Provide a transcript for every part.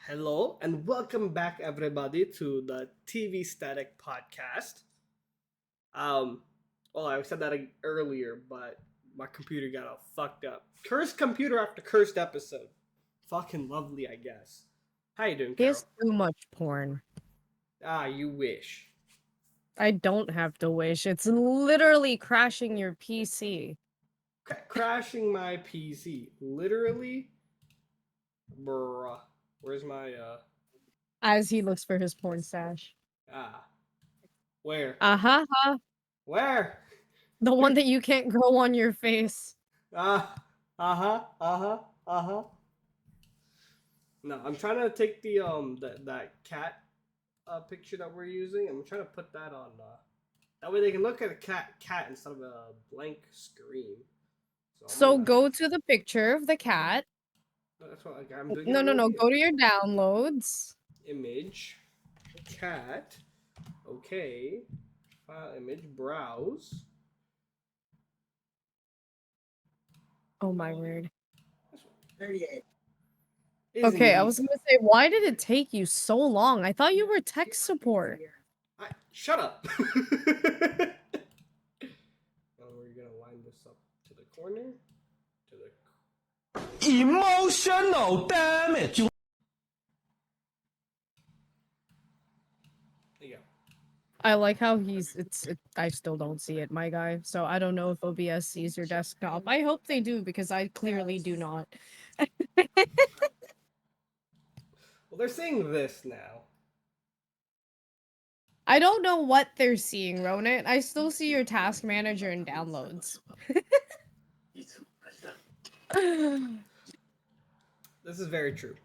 Hello and welcome back, everybody, to the TV Static Podcast. Um, well, I said that earlier, but my computer got all fucked up. Cursed computer after cursed episode. Fucking lovely, I guess. How you doing, Carol? There's too much porn. Ah, you wish. I don't have to wish. It's literally crashing your PC. Crashing my PC, literally. Bruh, where's my As he looks for his porn stash. ah? Where? Uh-huh. Where? The one that you can't grow on your face. Uh huh. No, I'm trying to take that cat picture that we're using. I'm trying to put that on. That way they can look at a cat instead of a blank screen. So go to the picture of the cat. That's what I'm doing. No. Go to your downloads. Image, cat. Okay. File image. Browse. Oh my word. 38. Okay, I was gonna say, why did it take you so long? I thought you were tech support. Shut up. We're gonna line this up to the corner. Emotional damage. There you go. I like how I still don't see it, my guy. So I don't know if OBS sees your desktop. I hope they do because I clearly do not. Well, they're seeing this now. I don't know what they're seeing, Ronit. I still see your task manager and downloads. This is very true.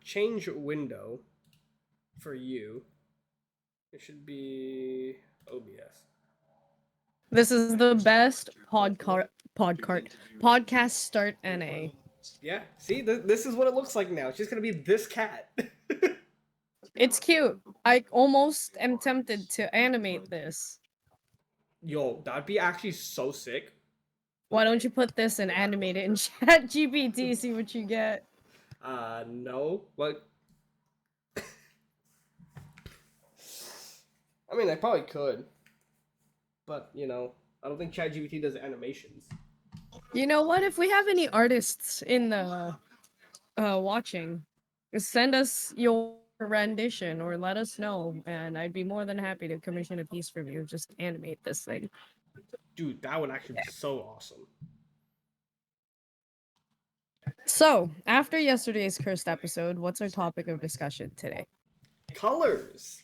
Change window for you. It should be OBS. This is the best podcast start NA. Yeah, see, this is what it looks like now. It's just gonna be this cat. It's cute. I almost am tempted to animate this. Yo, that'd be actually so sick. Why don't you put this and animate it in ChatGPT, see what you get? No. What? I mean, I probably could. But, I don't think ChatGPT does animations. You know what? If we have any artists in the watching, send us your rendition or let us know, and I'd be more than happy to commission a piece from you. Just animate this thing. Dude, that would actually be so awesome. So, after yesterday's cursed episode, what's our topic of discussion today? Colors.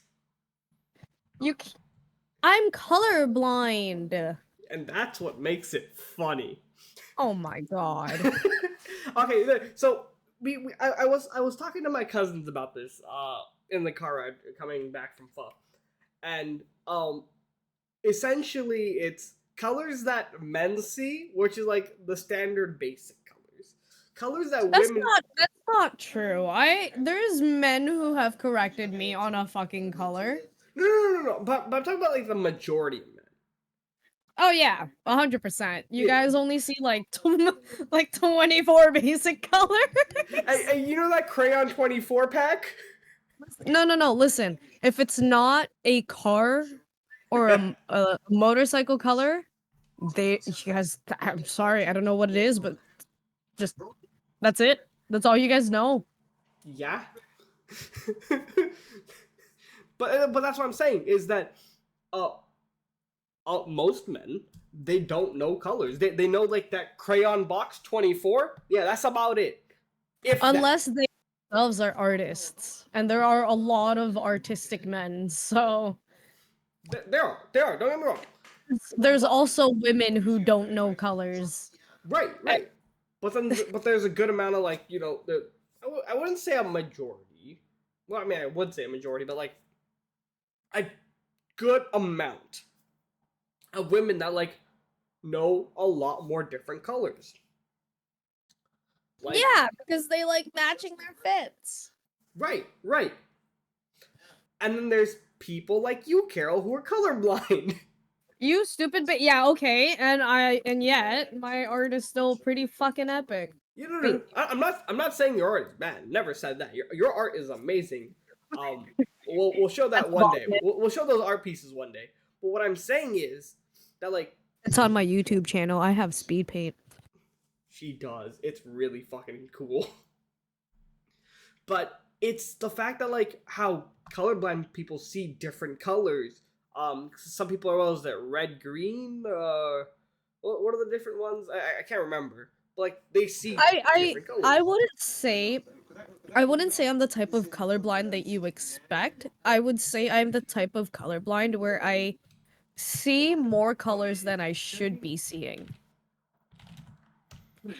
I'm colorblind. And that's what makes it funny. Oh my god. Okay, so I was talking to my cousins about this in the car ride coming back from pho, and essentially it's colors that men see, which is like the standard basic colors that That's women. That's not true. There's men who have corrected me on a fucking color. No. But I'm talking about like the majority of men. Oh yeah, 100%. You guys only see like 24 basic colors. And you know that crayon 24 pack? No. Listen, if it's not a car or a motorcycle color, you guys. I'm sorry, I don't know what it is, but just that's it. That's all you guys know. Yeah. but that's what I'm saying is that most men, they don't know colors. They know like that crayon box 24. Yeah, that's about it. Unless they themselves are artists, and there are a lot of artistic men. So there are. Don't get me wrong. There's also women who don't know colors. Right. But there's a good amount of like I wouldn't say a majority. Well, I mean I would say a majority, but like a good amount of women that like know a lot more different colors. Like, yeah, because they like matching their fits. Right. And then there's people like you, Carol, who are colorblind. You stupid but yeah, okay. And yet my art is still pretty fucking epic. You know, Thank I'm not saying your art is bad. Never said that. Your art is amazing. Um, we'll show that that's one day. about it. We'll show those art pieces one day. But what I'm saying is that like It's on my YouTube channel. I have speed paint. she does. It's really fucking cool. But it's the fact that like how colorblind people see different colors. Some people are always that red, green. What are the different ones? I can't remember. But like they see different colors. I wouldn't say I'm the type of colorblind that you expect. I would say I'm the type of colorblind where I see more colors than I should be seeing.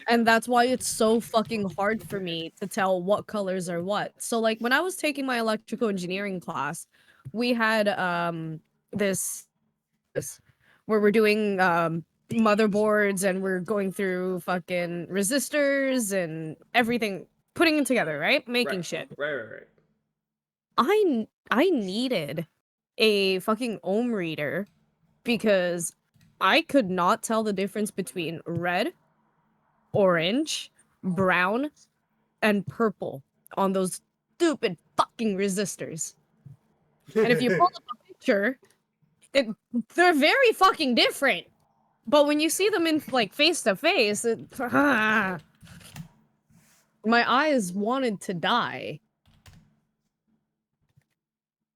And that's why it's so fucking hard for me to tell what colors are what. So like when I was taking my electrical engineering class, we had this where we're doing motherboards and we're going through fucking resistors and everything, putting it together, right? Making shit. Right. I needed a fucking ohm reader because I could not tell the difference between red, orange, brown, and purple on those stupid fucking resistors. And if you pull up a picture, they're very fucking different. But when you see them in like face to face, my eyes wanted to die.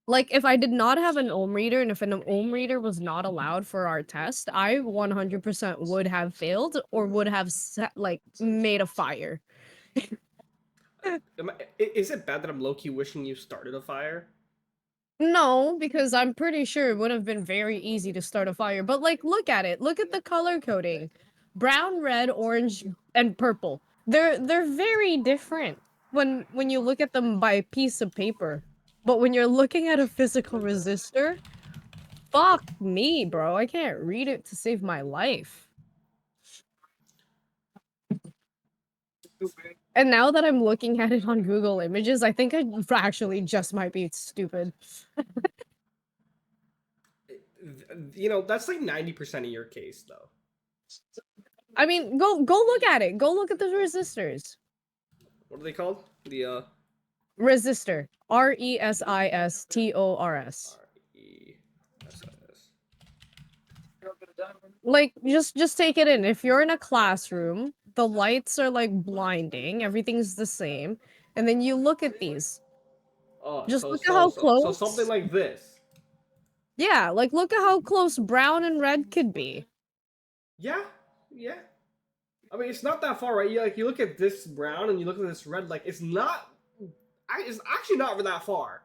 Like if I did not have an ohm reader and if an ohm reader was not allowed for our test, I 100% would have failed or would have made a fire. Is it bad that I'm low key wishing you started a fire? No, because I'm pretty sure it would have been very easy to start a fire. But like, look at it. Look at the color coding: brown, red, orange, and purple. They're very different when you look at them by piece of paper. But when you're looking at a physical resistor, fuck me, bro. I can't read it to save my life. And now that I'm looking at it on Google Images, I think I actually just might be stupid. You know, that's like 90% of your case though. I mean, go look at it. Go look at the resistors. What are they called? The Resistor. Resistors. RESIS. Like, just take it in. If you're in a classroom, the lights are like blinding, everything's the same, and then you look at these. Oh, Just look at how so something close. like this. Yeah, like look at how close brown and red could be. Yeah. I mean, it's not that far, right? You look at this brown and you look at this red. Like, it's not. It's actually not that far.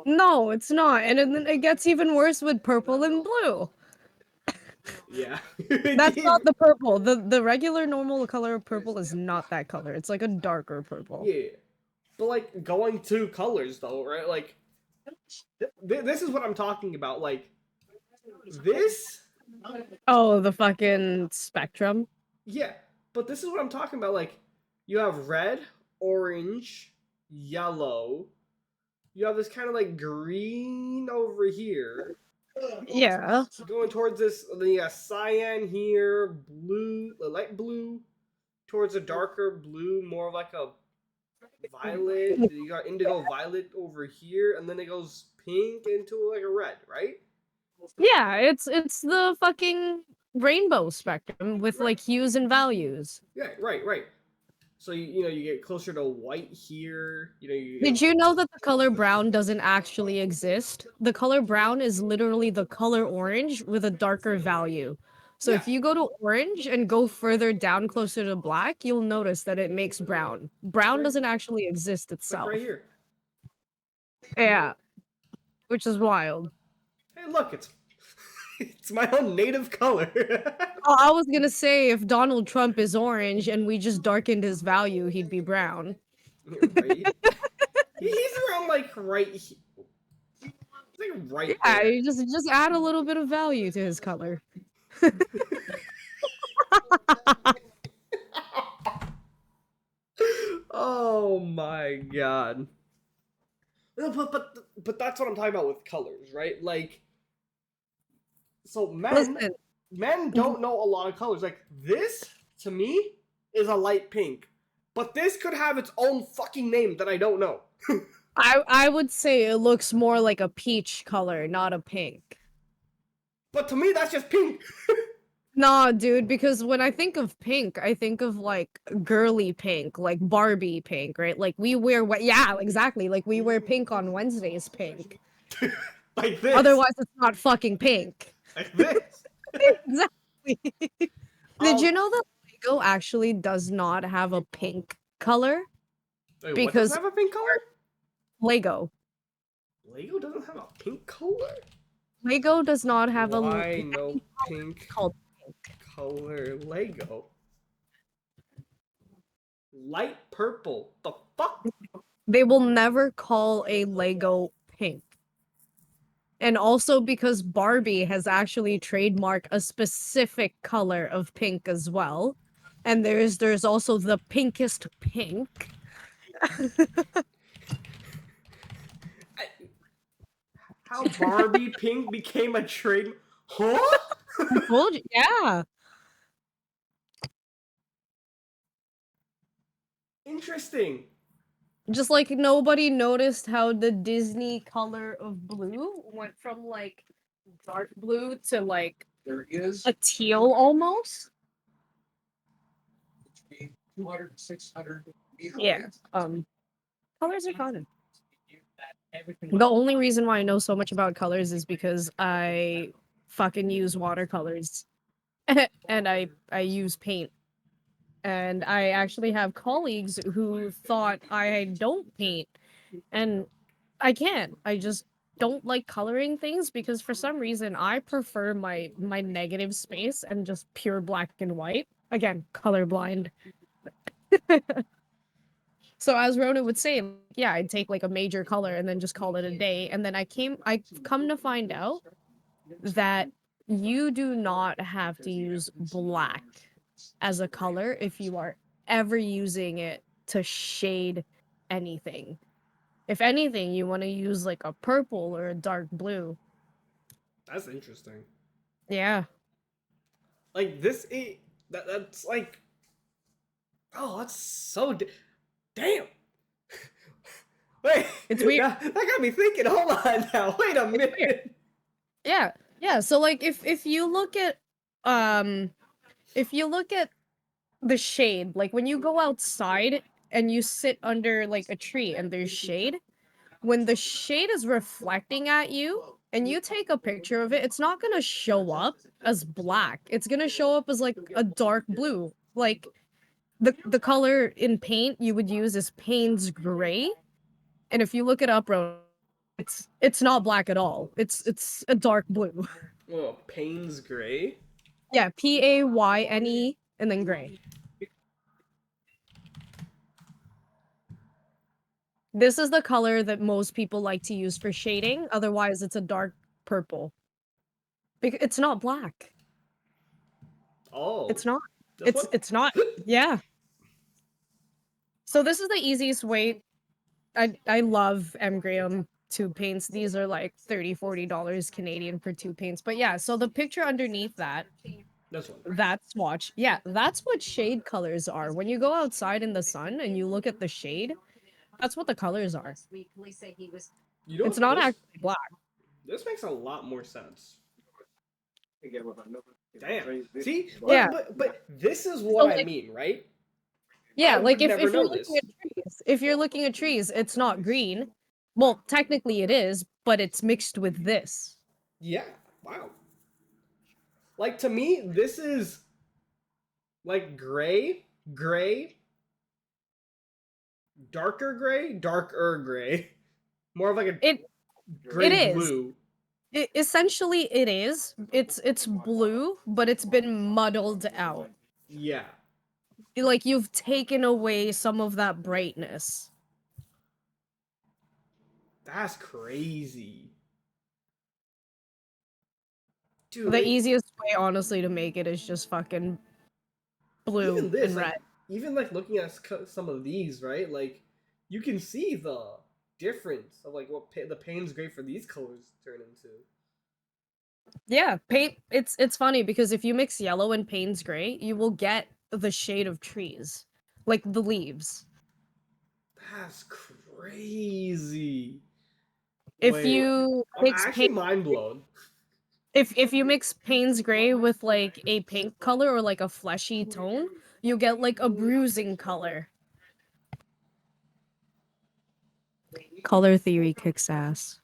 No, it's not. And then it gets even worse with purple and blue. Yeah. That's not the purple. The regular normal color of purple is not that color. It's like a darker purple. Yeah. But like going to colors though, right? Like this is what I'm talking about. Like this. Oh, the fucking spectrum. Yeah, but this is what I'm talking about. Like you have red, orange, yellow. You have this kind of like green over here. Yeah. Going towards this, then you got cyan here, blue, light blue, towards a darker blue, more like a violet. You got indigo violet over here, and then it goes pink into like a red, right? Yeah, it's the fucking rainbow spectrum with like hues and values. Yeah, right. So you know you get closer to white here. You know Did you know that the color brown doesn't actually exist? The color brown is literally the color orange with a darker value. So if you go to orange and go further down closer to black, you'll notice that it makes brown. Brown doesn't actually exist itself. right here. Yeah. Which is wild. Hey, look, it's my own native color. Oh, I was gonna say if Donald Trump is orange and we just darkened his value, he'd be brown. Right? He's around like right. He's like right Yeah, there. you just add a little bit of value to his color. Oh my god. No, but that's what I'm talking about with colors, right? Like So men Listen, don't know a lot of colors. Like this to me is a light pink, but this could have its own fucking name that I don't know. I would say it looks more like a peach color, not a pink. But to me, that's just pink. Nah, dude, because when I think of pink, I think of like girly pink, like Barbie pink, right? Like we wear what? Yeah, exactly. Like we wear pink on Wednesdays, pink. Like this. Otherwise, it's not fucking pink. Like this. Exactly. Did you know that Lego actually does not have a pink color? Wait, what doesn't Because have a pink color? Lego. Lego doesn't have a pink color? Lego does not have Why no pink called pink. color Lego? Light purple. The fuck? They will never call a Lego pink. And also because Barbie has actually trademarked a specific color of pink as well. And there's also the pinkest pink. How Barbie pink became a trade? Huh? I told you, yeah. Interesting. Just like nobody noticed how the Disney color of blue went from like dark blue to like There is a teal almost. 200 and 600 meter Yeah. range. Colors are common. The only reason why I know so much about colors is because I fucking use watercolors and I use paint. And I actually have colleagues who thought I don't paint, and I can't. I just don't like coloring things because for some reason I prefer my negative space and just pure black and white. Again, colorblind. So as Rona would say, yeah, I'd take like a major color and then just call it a day. And then I come to find out that you do not have to use black as a color if you are ever using it to shade anything. If anything, you want to use like a purple or a dark blue. That's interesting. Yeah. Like this that's like oh, that's so damn. Wait, It's weird. that got me thinking. Hold on now. Wait a minute. Yeah. Yeah, so like if you look at um if you look at the shade, like when you go outside and you sit under like a tree and there's shade, when the shade is reflecting at you and you take a picture of it, it's not gonna show up as black. It's gonna show up as like a dark blue. Like the color in paint you would use is Payne's gray. And if you look it up, bro, it's not black at all. It's a dark blue. Oh, Payne's gray. Yeah, Payne and then gray. This is the color that most people like to use for shading. Otherwise, it's a dark purple. It's not black. Oh, It's not. this one? It's not. Yeah. So this is the easiest way. I love M. Graham tube paints. These are like $30-40 Canadian for two paints. But yeah, so the picture underneath that, This one. that swatch. Yeah, that's what shade colors are. When you go outside in the sun and you look at the shade, that's what the colors are. You know, It's not this, actually black. This makes a lot more sense. Damn. See? Yeah. But this is what I like- mean, right? Yeah, I like would if never you're know looking this. at trees, if you're looking at trees, it's not green. Well, technically it is, but it's mixed with this. Yeah. Wow. Like to me, this is like gray, darker gray, more of like a It gray it is. blue. Essentially it is. It's blue, but it's been muddled out. Yeah. Like you've taken away some of that brightness. That's crazy. Dude, The easiest way, honestly, to make it is just fucking blue even this, and like, red. even like looking at some of these, right? Like, you can see the difference of like what the Payne's gray for these colors turn into. Yeah, paint. It's funny because if you mix yellow and Payne's gray, you will get the shade of trees, like the leaves. That's crazy. If Wait, you I'm mix actually paint, mind blown. if you mix Payne's gray with like a pink color or like a fleshy tone, you get like a bruising color. Color theory kicks ass.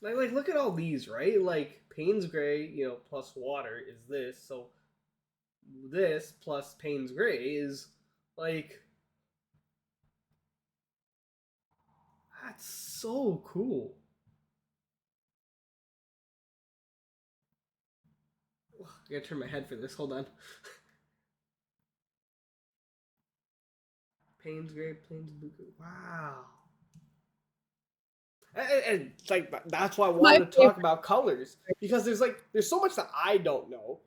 Like look at all these, right? Like Payne's gray, plus water is this. So this plus Payne's gray is like that's so cool. I gotta turn my head for this. Hold on. Payne's gray, Payne's blue. Wow. And like that's why I My wanted to favorite. talk about colors because there's so much that I don't know.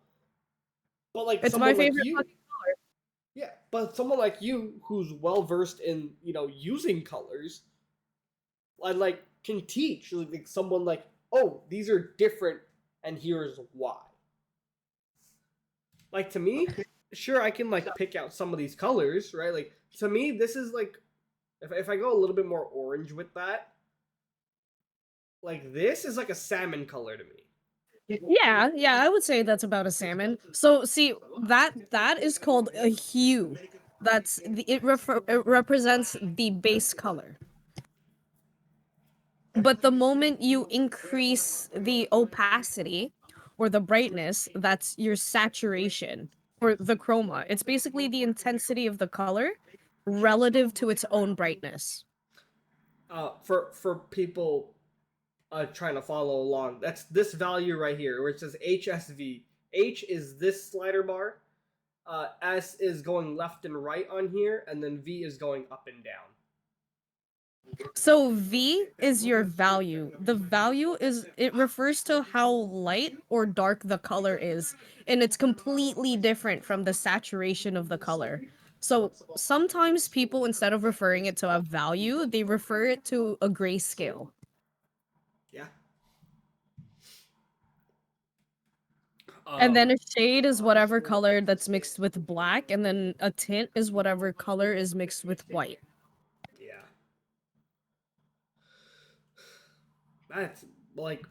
But like It's my someone like favorite you, fucking color. yeah. But someone like you who's well versed in using colors, and like can teach like someone like, oh, these are different, and here's why. Like to me, sure I can like pick out some of these colors, right? Like to me, this is like if I go a little bit more orange with that, like this is like a salmon color to me. Yeah, yeah, I would say that's about a salmon. So see, that is called a hue. It represents the base color. But the moment you increase the opacity or the brightness, that's your saturation or the chroma. It's basically the intensity of the color relative to its own brightness. For people trying to follow along, that's this value right here where it says HSV. H is this slider bar. S is going left and right on here, and then V is going up and down. So V is your value. The value is it refers to how light or dark the color is, and it's completely different from the saturation of the color. So sometimes people, instead of referring it to a value, they refer it to a grayscale. Yeah. And Um. then a shade is whatever color that's mixed with black, and then a tint is whatever color is mixed with white. Yeah. That's like,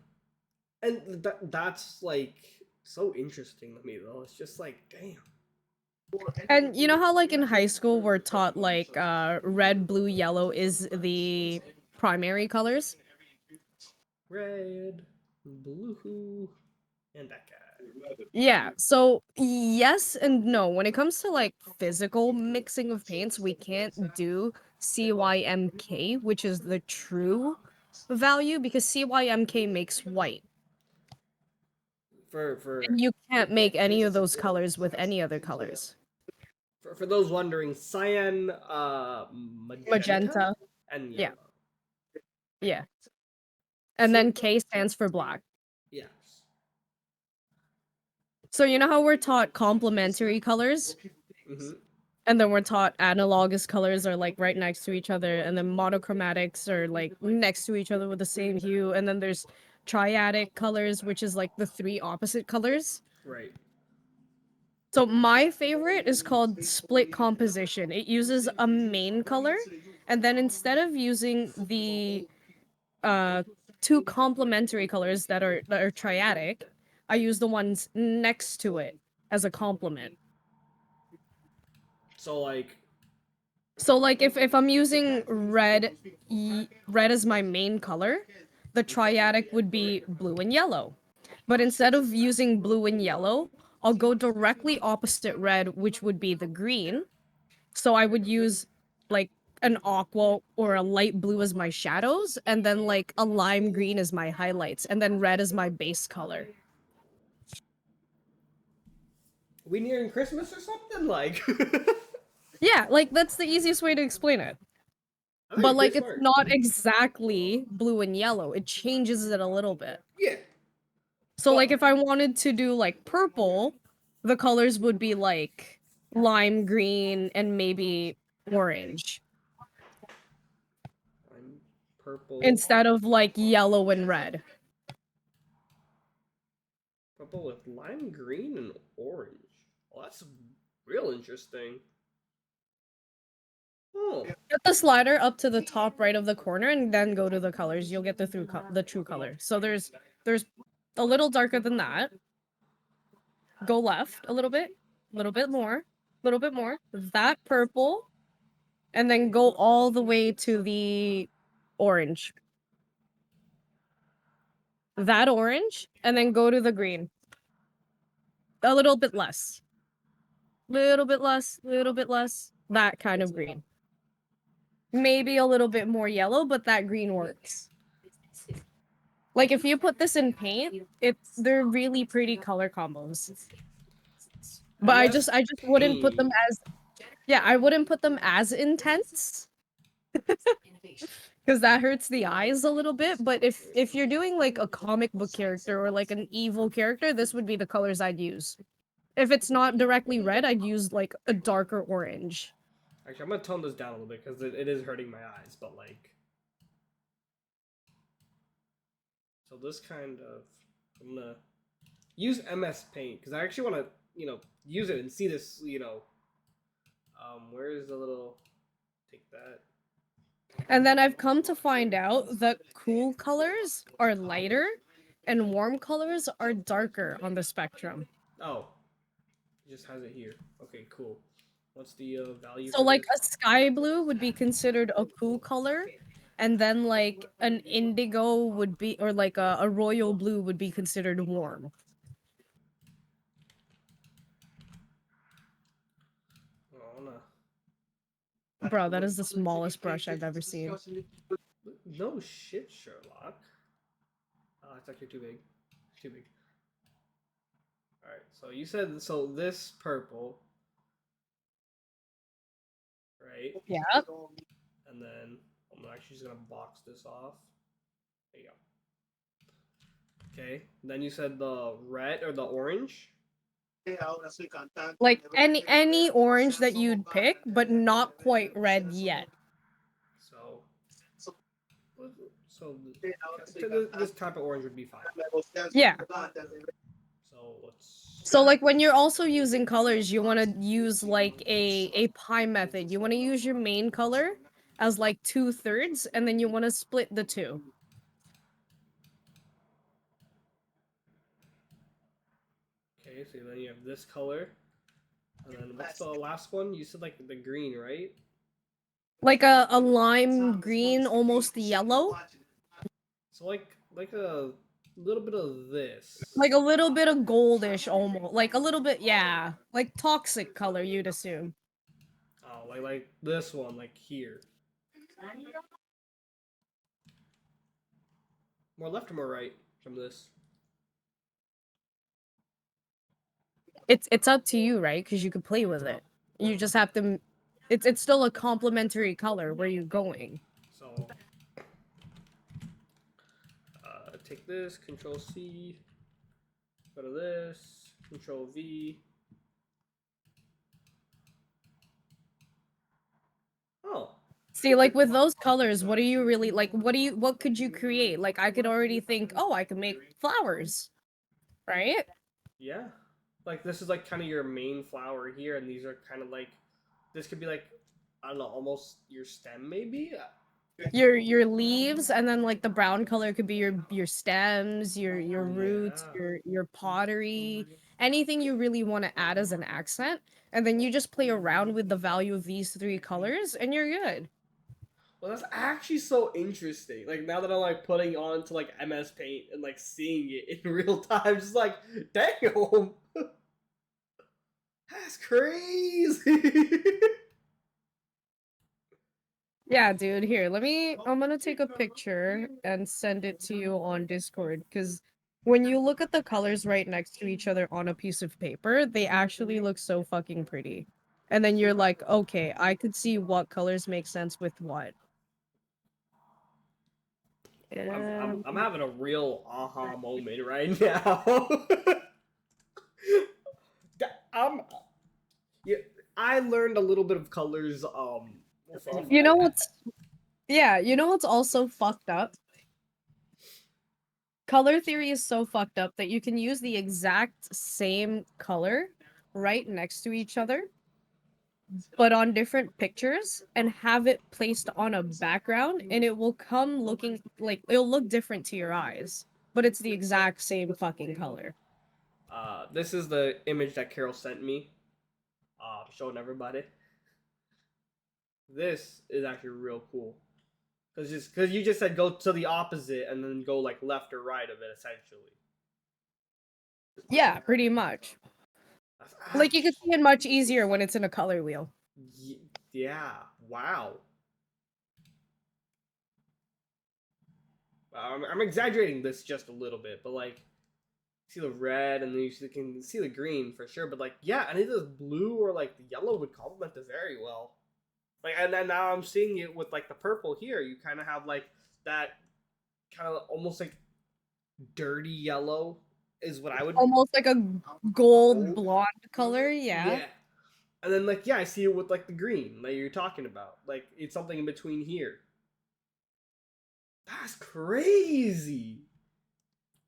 and that's like so interesting to me though. It's just like, damn. And you know how like in high school we're taught like red, blue, yellow is the primary colors? Red, blue, and that guy. Yeah. So yes and no. When it comes to like physical mixing of paints, we can't do CYMK, which is the true value because CYMK makes white. For And you can't make any of those colors with any other colors. for those wondering, cyan, magenta, Magenta. and Yeah. yellow. Yeah. And So then K stands for black. yes. So you know how we're taught complementary colors? Mm-hmm. And then we're taught analogous colors are like right next to each other, and then monochromatics are like next to each other with the same hue, and then there's triadic colors, which is like the three opposite colors. Right. So my favorite is called split composition. It uses a main color, and then instead of using the uh two complementary colors that are triadic, I use the ones next to it as a complement. So like, So like if I'm using red as my main color, the triadic would be blue and yellow. But instead of using blue and yellow, I'll go directly opposite red, which would be the green. So I would use like an aqua or a light blue as my shadows, and then like a lime green as my highlights, and then red as my base color. we nearing Christmas or something? Like, Yeah, like that's the easiest way to explain it. I think But it's pretty like it's smart. not exactly blue and yellow. It changes it a little bit. Yeah, So like but if I wanted to do like purple, the colors would be like lime green and maybe orange I'm purple. instead of like yellow and red. Purple with lime green and orange. Well, that's real interesting. Oh. Get the slider up to the top right of the corner and then go to the colors. You'll get the true color. So there's a little darker than that. Go left a little bit more, a little bit more. That purple, and then go all the way to the orange. That orange, and then go to the green. A little bit less. Little bit less, little bit less. That kind of green. Maybe a little bit more yellow, but that green works. Like if you put this in paint, they're really pretty color combos. But I just wouldn't put them as I wouldn't put them as intense. Because that hurts the eyes a little bit, but if you're doing like a comic book character or like an evil character, this would be the colors I'd use. If it's not directly red, I'd use like a darker orange. Actually, I'm gonna tone this down a little bit because it is hurting my eyes, but like... So this kind of... I'm gonna use MS Paint because I actually want to, use it and see this, where is the little... Take that. And then I've come to find out that cool colors are lighter and warm colors are darker on the spectrum. Oh. It just has it here. Okay, cool. What's the value? So like a sky blue would be considered a cool color, and then like an indigo would be, or like a royal blue would be considered warm. Oh, no. Bro, that is the smallest brush I've ever seen. No shit, Sherlock. Oh, it's actually too big. Too big. Alright, so you said, so this purple, right? Yeah. And then I'm actually just gonna box this off. There you go. Okay, then you said the red or the orange? Like any orange that you'd pick, but not quite red yet. So this type of orange would be fine. Yeah. So let's... So like when you're also using colors, you want to use like a pie method. You want to use your main color as like 2/3, and then you want to split the two. Okay, so then you have this color. And then what's the last one? You said like the green, right? Like a lime green, almost yellow. So like a little bit of this. Like a little bit of goldish almost. Like a little bit, yeah. Like toxic color, you'd assume. Oh, like this one, like here. More left or more right from this? It's up to you, right? Because you could play with it. You just have to. It's still a complementary color where you're going. So take this, Control C, go to this, Control V. Oh. See, like with those colors, what are you really like? What could you create? Like I could already think, oh, I could make flowers, right? Yeah. Like this is like kind of your main flower here, and these are kind of like, this could be like, I don't know, almost your stem maybe. Your leaves, and then like the brown color could be your stems, your roots, your pottery, anything you really want to add as an accent, and then you just play around with the value of these three colors, and you're good. Well, that's actually so interesting. Like now that I'm like putting on to like MS Paint and like seeing it in real time, just like, damn, that's crazy. Yeah, dude. Here, I'm gonna take a picture and send it to you on Discord, because when you look at the colors right next to each other on a piece of paper, they actually look so fucking pretty. And then you're like, okay, I could see what colors make sense with what. I'm having a real aha moment right now. Yeah, I learned a little bit of colors. You know what's also fucked up? Color theory is so fucked up that you can use the exact same color right next to each other, but on different pictures, and have it placed on a background, and it will come looking like it'll look different to your eyes, but it's the exact same fucking color. This is the image that Carol sent me. Showing everybody. This is actually real cool. Because you just said go to the opposite and then go like left or right of it, essentially. Yeah, pretty much. Like, you can see it much easier when it's in a color wheel. Yeah. Wow. I'm exaggerating this just a little bit, but like, see the red and then you can see the green for sure. But like, yeah, any of this blue or like the yellow would complement this very well. Like, and then now I'm seeing it with like the purple here. You kind of have like that kind of almost like dirty yellow is what I would. Almost like a gold blonde color, yeah. Yeah. And then like yeah, I see it with like the green that you're talking about. Like it's something in between here. That's crazy.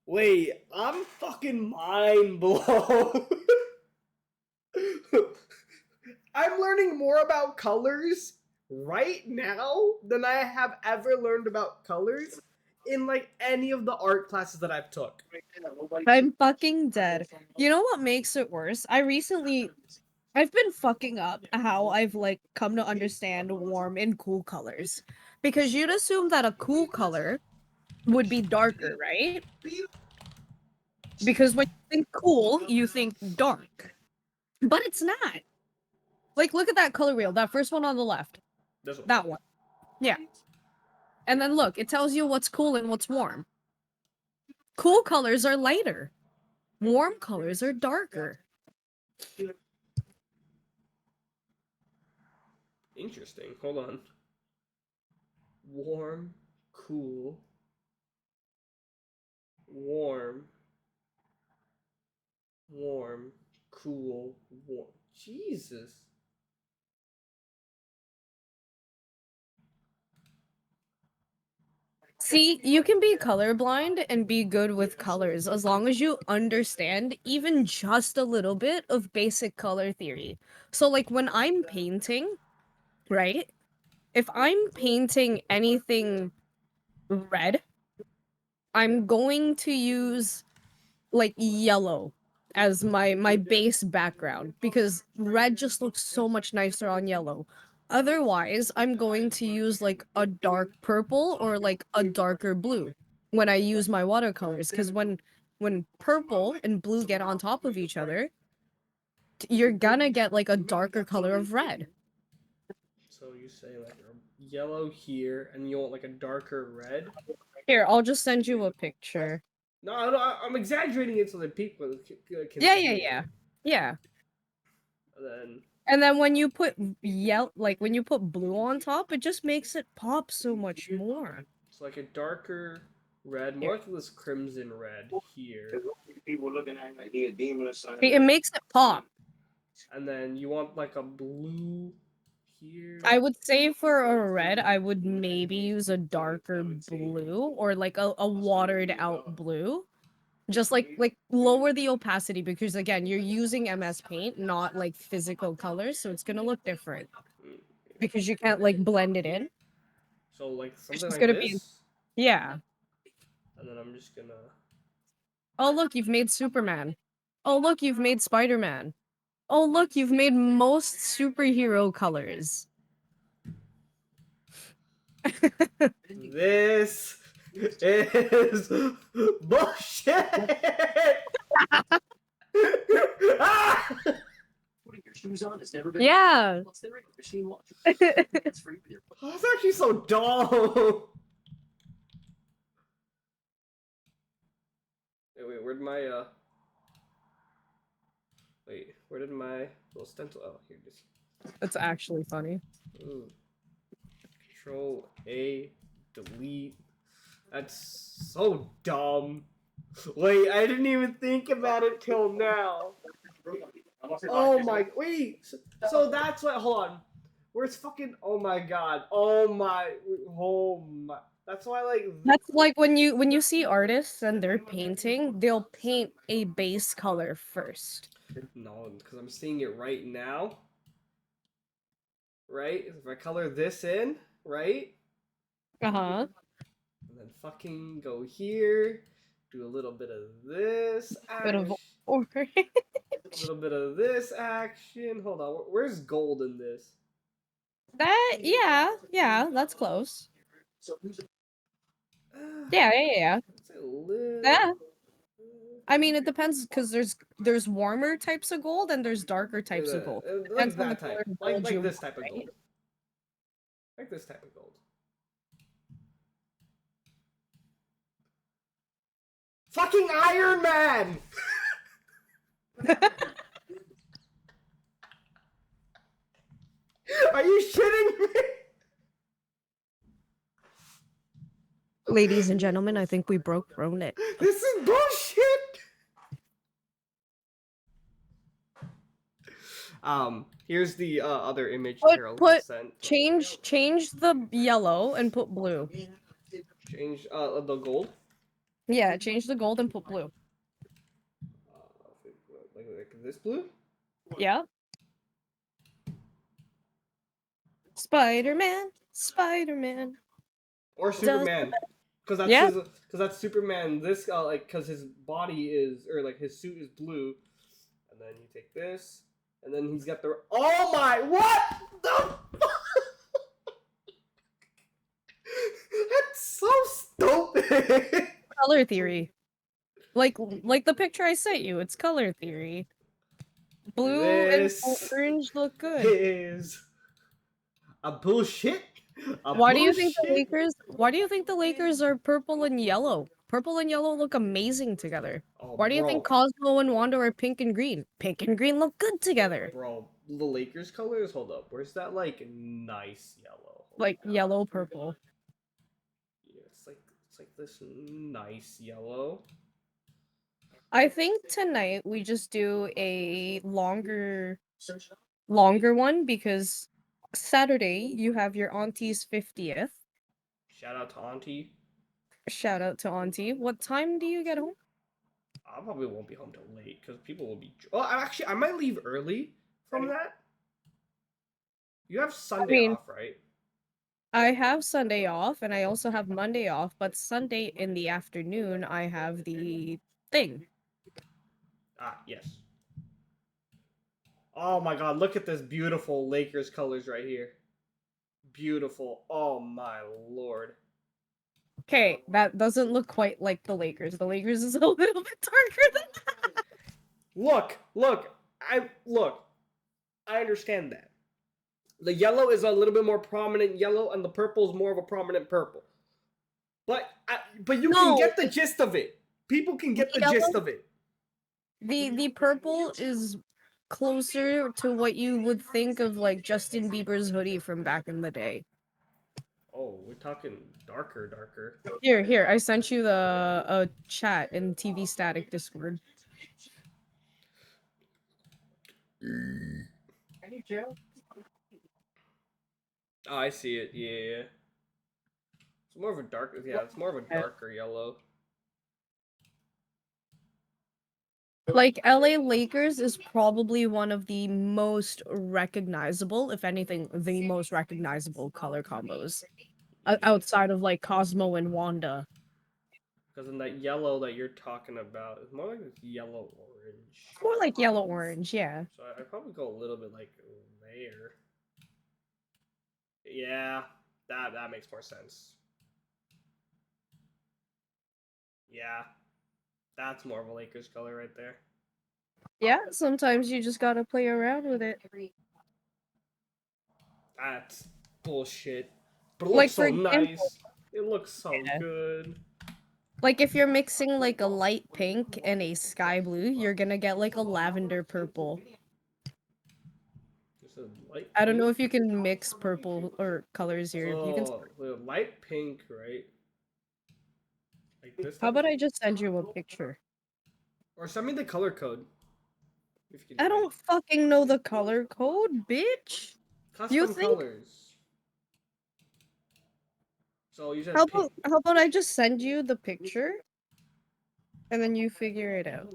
Wait, I'm fucking mind blown. I'm learning more about colors right now than I have ever learned about colors in like any of the art classes that I've took. I'm fucking dead. You know what makes it worse? I've been fucking up how I've like come to understand warm and cool colors. Because you'd assume that a cool color would be darker, right? Because when you think cool, you think dark. But it's not. Like, look at that color wheel, that first one on the left. This one. That one. Yeah. And then look, it tells you what's cool and what's warm. Cool colors are lighter. Warm colors are darker. Interesting. Hold on. Warm, cool, warm, warm, cool, warm. Jesus. See, you can be colorblind and be good with colors as long as you understand even just a little bit of basic color theory. So, like, when I'm painting, right? If I'm painting anything red, I'm going to use like yellow as my base background because red just looks so much nicer on yellow. Otherwise, I'm going to use like a dark purple or like a darker blue when I use my watercolors because when purple and blue get on top of each other, you're gonna get like a darker color of red. So you say like a yellow here, and you want like a darker red? Here, I'll just send you a picture. No, no, I'm exaggerating it so that people can Yeah, see yeah, it. yeah. Yeah. And then And then when you put like when you put blue on top, it just makes it pop so much more. it's like a darker red, Here. more like this crimson red here. People looking at like he a demon or something. It makes it pop. And then you want like a blue here. I would say for a red, I would maybe use a darker blue or like a watered out blue. Just like lower the opacity because again, you're using MS Paint, not like physical colors, so it's gonna look different Mm. because you can't like blend it in. So like It's something just like gonna be this. yeah. And then I'm just gonna. Oh look, you've made Superman. Oh look, you've made Spider-Man. Oh look, you've made most superhero colors. This is bullshit. Ah! Putting your shoes on has never Yeah. What's the machine watch? That's actually so dumb. Wait, where'd my wait, where did my little stencil? Oh, here it is. That's actually funny. Ooh. Control A, delete. That's so dumb. Wait, I didn't even think about it till now. Oh my, wait. So that's what. Hold on. Where's fucking? Oh my god. Oh my. That's why, like, That's like when you see artists and they're painting, they'll paint a base color first. no, because I'm seeing it right now. Right? If I color this in, right? Uh-huh. And then fucking go here, do a little bit of this Bit of action, orange. a little bit of this action. Hold on, where's gold in this? That yeah, that's close. So who's Yeah. It's a little. Yeah. I mean, it depends because there's warmer types of gold and there's darker types of gold. Like Depends on the that color type, of like gold you this want, type of right? gold, like this type of gold. Fucking Iron Man! Are you shitting me? Ladies and gentlemen, I think we broke Ronit. This is bullshit. Here's the other image Carol sent. Change the yellow and put blue. Change the gold. Yeah, change the gold and put blue. Like this blue. Yeah. Spider-Man, Spider-Man. Or Superman, because that's Yeah. because that's Superman. This like because his body is or like his suit is blue, and then you take this, and then he's got the oh my what the that's so stupid. Color theory. Like the picture I sent you, it's color theory. Blue This and orange look good. is a bullshit. Why do you think the Lakers are purple and yellow? Purple and yellow look amazing together. Oh, Why do you think Cosmo and Wanda are pink and green? Pink and green look good together. Bro, the Lakers colors. Hold up, where's that like nice yellow? Like yellow purple. Yeah, it's like this nice yellow. I think tonight we just do a longer one because Saturday you have your auntie's 50th. Shout out to Auntie. Shout out to auntie. What time do you get home? I probably won't be home till late because people will be. Oh, actually, I might leave early from that. You have Sunday off, right? I have Sunday off and I also have Monday off, but Sunday in the afternoon I have the thing. Ah, yes. Oh my God! Look at this beautiful Lakers colors right here. Beautiful. Oh my lord. Okay, that doesn't look quite like the Lakers. The Lakers is a little bit darker than that. Look. I understand that. The yellow is a little bit more prominent yellow, and the purple is more of a prominent purple. But you can get the gist of it. People can get the gist of it. The purple is closer to what you would think of like Justin Bieber's hoodie from back in the day. Oh, we're talking darker. Here, I sent you the chat in TV Static Discord. Oh, I see it. Yeah. It's more of a dark. Yeah, it's more of a darker yellow. Like LA Lakers is probably one of the most recognizable, if anything, the most recognizable color combos outside of like Cosmo and Wanda. Because in that yellow that you're talking about, it's more like this yellow orange. More like yellow orange, yeah. So I'd probably go a little bit like there. Yeah, that makes more sense. Yeah, that's more of a Lakers color right there. Yeah, sometimes you just gotta play around with it. That's bullshit. But it looks Like, so for example, nice. It looks so good. like if you're mixing like a light pink and a sky blue, you're gonna get like a lavender purple. Light I don't know pink? if you can mix purple or colors here. You can. So, the light pink, right? Like this. How about I just send you a picture? Or send me the color code. If you can I don't fucking know the color code, bitch. Custom colors. So you said How pink. about I just send you the picture and then you figure it out.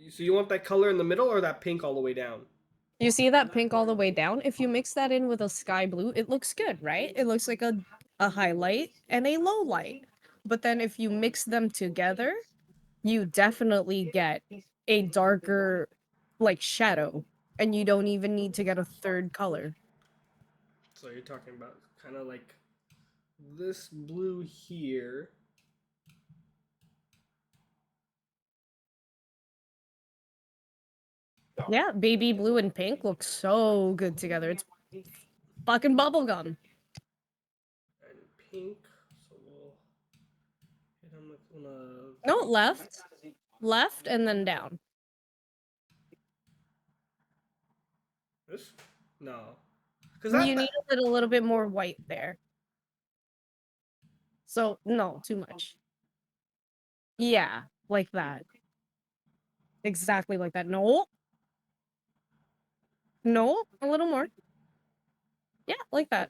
So you want that color in the middle or that pink all the way down? You see that pink all the way down? If you mix that in with a sky blue, it looks good, right? It looks like a highlight and a low light. But then if you mix them together, you definitely get a darker like shadow and you don't even need to get a third color. So you're talking about kind of like this blue here. Yeah, baby blue and pink look so good together. It's fucking bubblegum. And pink. So we'll hit him with one of No, left and then down. this. No, because You need a little bit more white there. So no, too much. Yeah, like that. Exactly like that. No. No, a little more. Yeah, like that.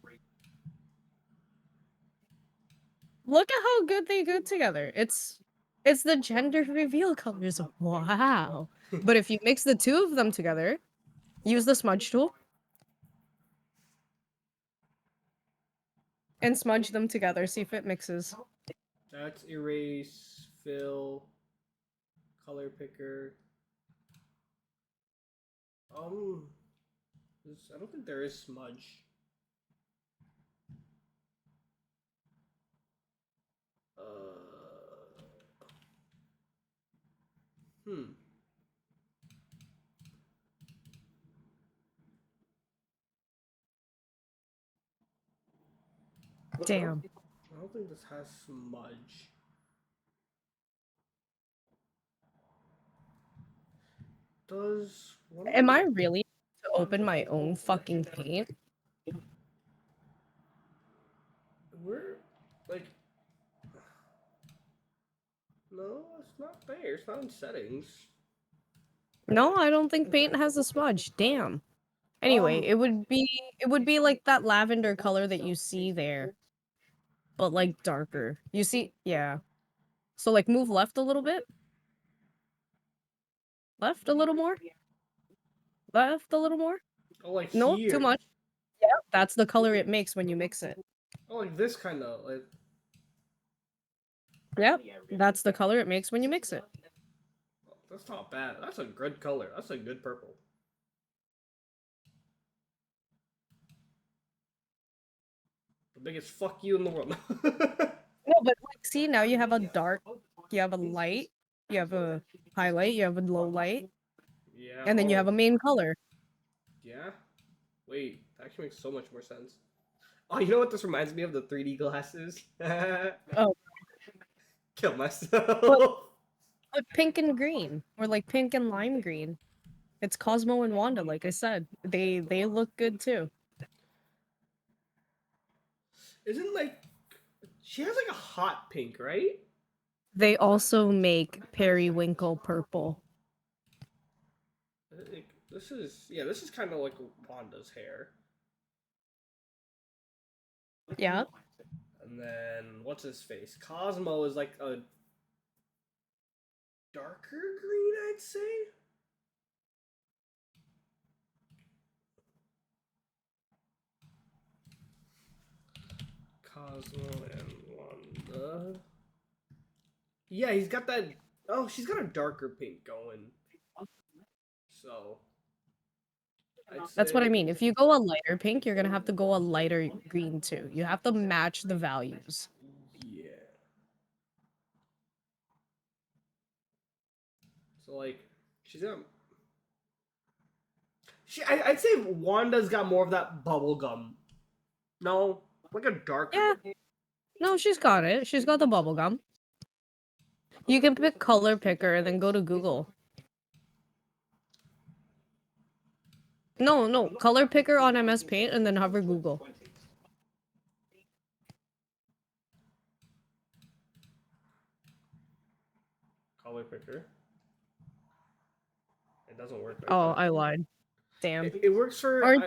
Look at how good they go together. It's the gender reveal colors. Wow. But if you mix the two of them together, use the smudge tool and smudge them together. See if it mixes. that's erase, fill, color picker. I don't think there is smudge. Uh, hmm. Damn. I don't think this has smudge. Does one of Am the I really to open my own fucking paint? we're like no, it's not there. It's not in settings. No, I don't think paint has a smudge. Damn. Anyway, Um, it would be like that lavender color that you see there, but like darker. You see, yeah. So like move left a little bit. Left a little more. Left a little more. oh, like No, too here. much. Yeah, that's the color it makes when you mix it. Oh, like this kind of like. Yep, that's the color it makes when you mix it. That's not bad. That's a good color. That's a good purple. The biggest fuck you in the world. No, but like, see, now you have a dark, you have a light, you have a highlight, you have a low light, Yeah. and then you have a main color. Yeah. Wait, that actually makes so much more sense. Oh, you know what this reminds me of? The 3D glasses. Oh, Kill myself. but pink and green, or like pink and lime green. It's Cosmo and Wanda, like I said. They look good too. Isn't like she has like a hot pink, right? They also make periwinkle purple. This is kind of like Wanda's hair. Yeah. And then what's his face? Cosmo is like a darker green, I'd say. Cosmo and Wanda. Yeah, he's got that. Oh, she's got a darker pink going. So I'd That's what I say mean. If you go a lighter pink, you're gonna have to go a lighter green too. You have to match the values. yeah. So like she's got. I'd say Wanda's got more of that bubble gum. No, like a darker. Yeah. No, she's got it. She's got the bubble gum. You can pick color picker and then go to Google. No, color picker on MS Paint and then hover Google. Color picker. It doesn't work like Oh, that. I lied. Damn. It works for. Aren't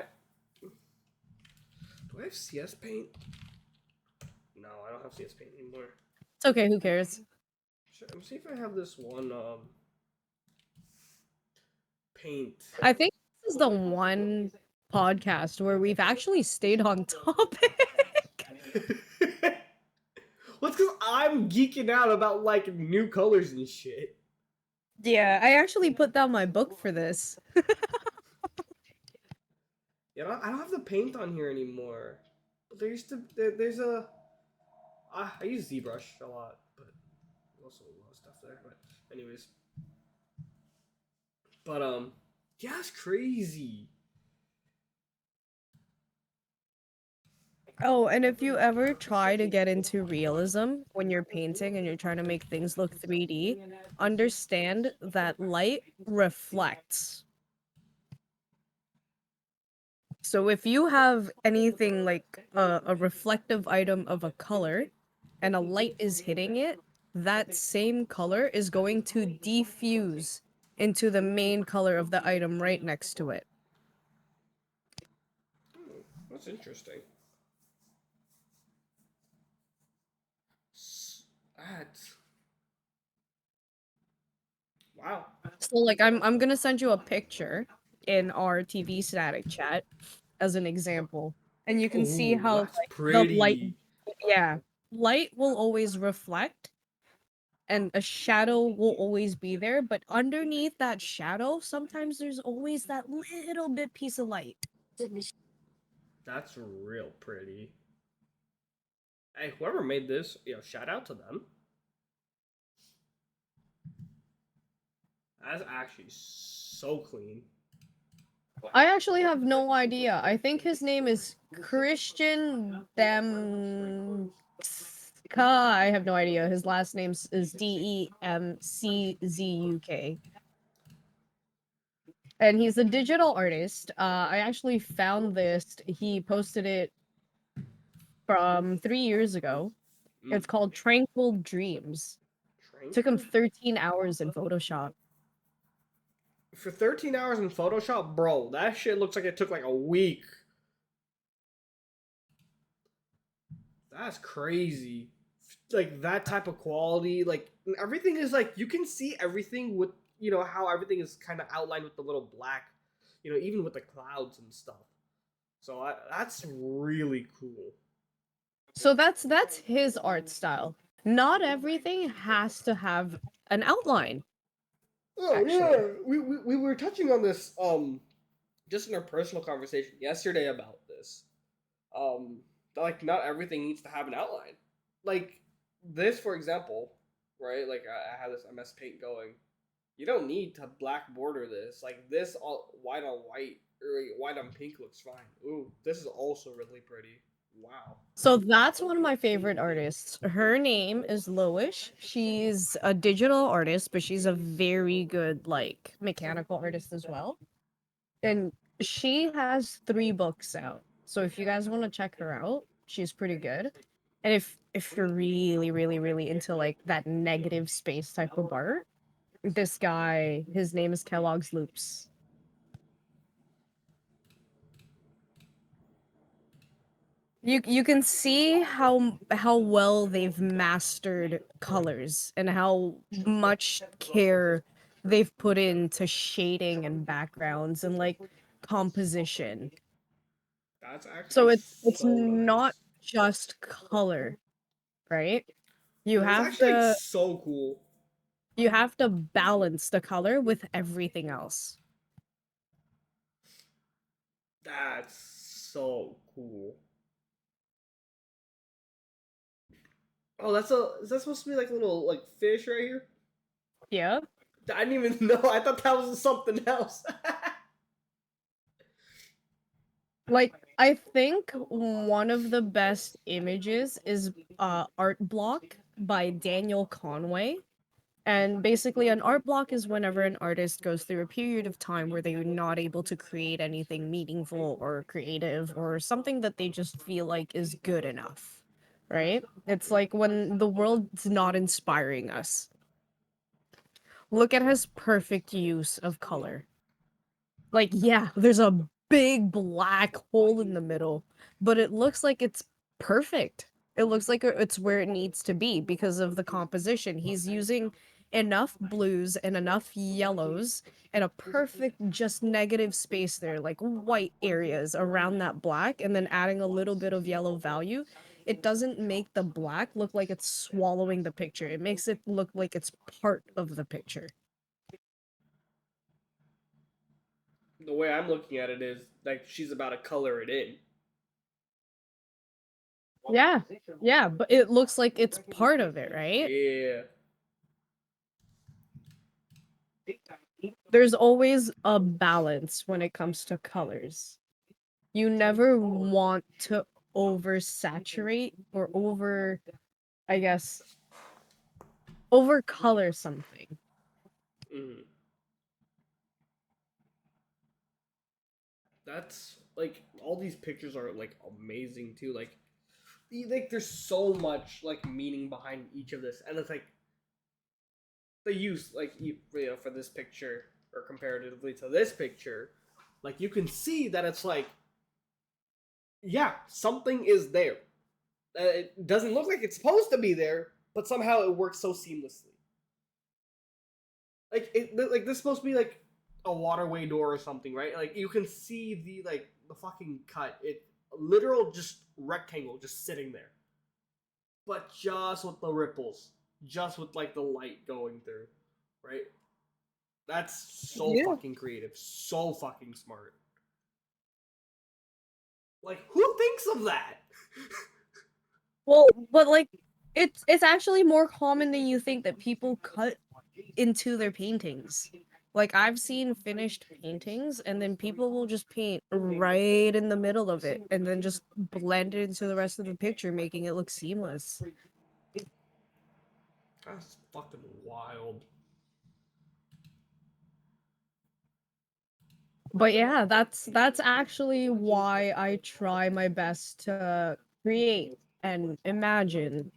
Do I have CS Paint? No, I don't have CS Paint anymore. It's okay, who cares? Let me see if I have this one paint. I think this is the one podcast where we've actually stayed on topic. Well, it's because I'm geeking out about like new colors and shit. Yeah, I actually put down my book for this. You know, I don't have the paint on here anymore. But there's a I use ZBrush a lot, but also a lot of stuff there. But anyways, yeah, it's crazy. Oh, and if you ever try to get into realism when you're painting and you're trying to make things look 3D, understand that light reflects. So if you have anything like a reflective item of a color and a light is hitting it, that same color is going to diffuse into the main color of the item right next to it. That's interesting. That's wow. So like I'm gonna send you a picture in our TV static chat as an example, and you can see Ooh, how that's like, the light, pretty. yeah, light will always reflect, and a shadow will always be there. But underneath that shadow, sometimes there's always that little bit piece of light. That's real pretty. Hey, whoever made this, shout out to them. That's actually so clean. I actually have no idea. I think his name is Christian Demczka. I have no idea. His last name is Demczuk. And he's a digital artist. I actually found this. He posted it from 3 years ago. It's called Tranquil Dreams. Took him 13 hours in Photoshop. For 13 hours in Photoshop, bro, that shit looks like it took like a week. That's crazy. Like that type of quality, like everything is like you can see everything with how everything is kind of outlined with the little black, even with the clouds and stuff. So that's really cool. So that's his art style. Not everything has to have an outline. Oh Actually. yeah, we were touching on this just in our personal conversation yesterday about this. Like not everything needs to have an outline. Like this, for example, right? Like I have this MS Paint going. You don't need to black border this. Like this, all white on white or white on pink looks fine. Ooh, this is also really pretty. Wow. So that's one of my favorite artists. Her name is Loish. She's a digital artist, but she's a very good like mechanical artist as well. And she has 3 books out. So if you guys want to check her out, she's pretty good. And if you're really, really, really into like that negative space type of art, this guy, his name is Kellogg's Loops. You can see how well they've mastered colors and how much care they've put into shading and backgrounds and like composition. That's actually So it's so not nice. just color, right? You That's have actually to so cool. you have to balance the color with everything else. That's so cool. Oh, is that supposed to be like a little like fish right here? Yeah. I didn't even know. I thought that was something else. Like I think one of the best images is Art Block by Daniel Conway. And basically an art block is whenever an artist goes through a period of time where they're not able to create anything meaningful or creative or something that they just feel like is good enough. Right? It's like when the world's not inspiring us. Look at his perfect use of color. Like, yeah, there's a big black hole in the middle, but it looks like it's perfect. It looks like it's where it needs to be because of the composition. He's using enough blues and enough yellows and a perfect just negative space there, like white areas around that black, and then adding a little bit of yellow value. It doesn't make the black look like it's swallowing the picture. It makes it look like it's part of the picture. The way I'm looking at it is like she's about to color it in. Yeah, yeah, but it looks like it's part of it, right? Yeah. There's always a balance when it comes to colors. You never want to oversaturate or I guess, over color something. Mm. That's like all these pictures are like amazing too. Like there's so much like meaning behind each of this, and it's like the use like for this picture or comparatively to this picture, like you can see that it's like yeah, something is there. It doesn't look like it's supposed to be there, but somehow it works so seamlessly. Like this is supposed to be like a waterway door or something, right? Like you can see the fucking cut. It literal just rectangle just sitting there, but just with the ripples, just with like the light going through, right? That's so Yeah. fucking creative, so fucking smart. Like who thinks of that? Well, but like it's actually more common than you think that people cut into their paintings. Like I've seen finished paintings and then people will just paint right in the middle of it and then just blend it into the rest of the picture, making it look seamless. That's fucking wild. But yeah, that's actually why I try my best to create and imagine.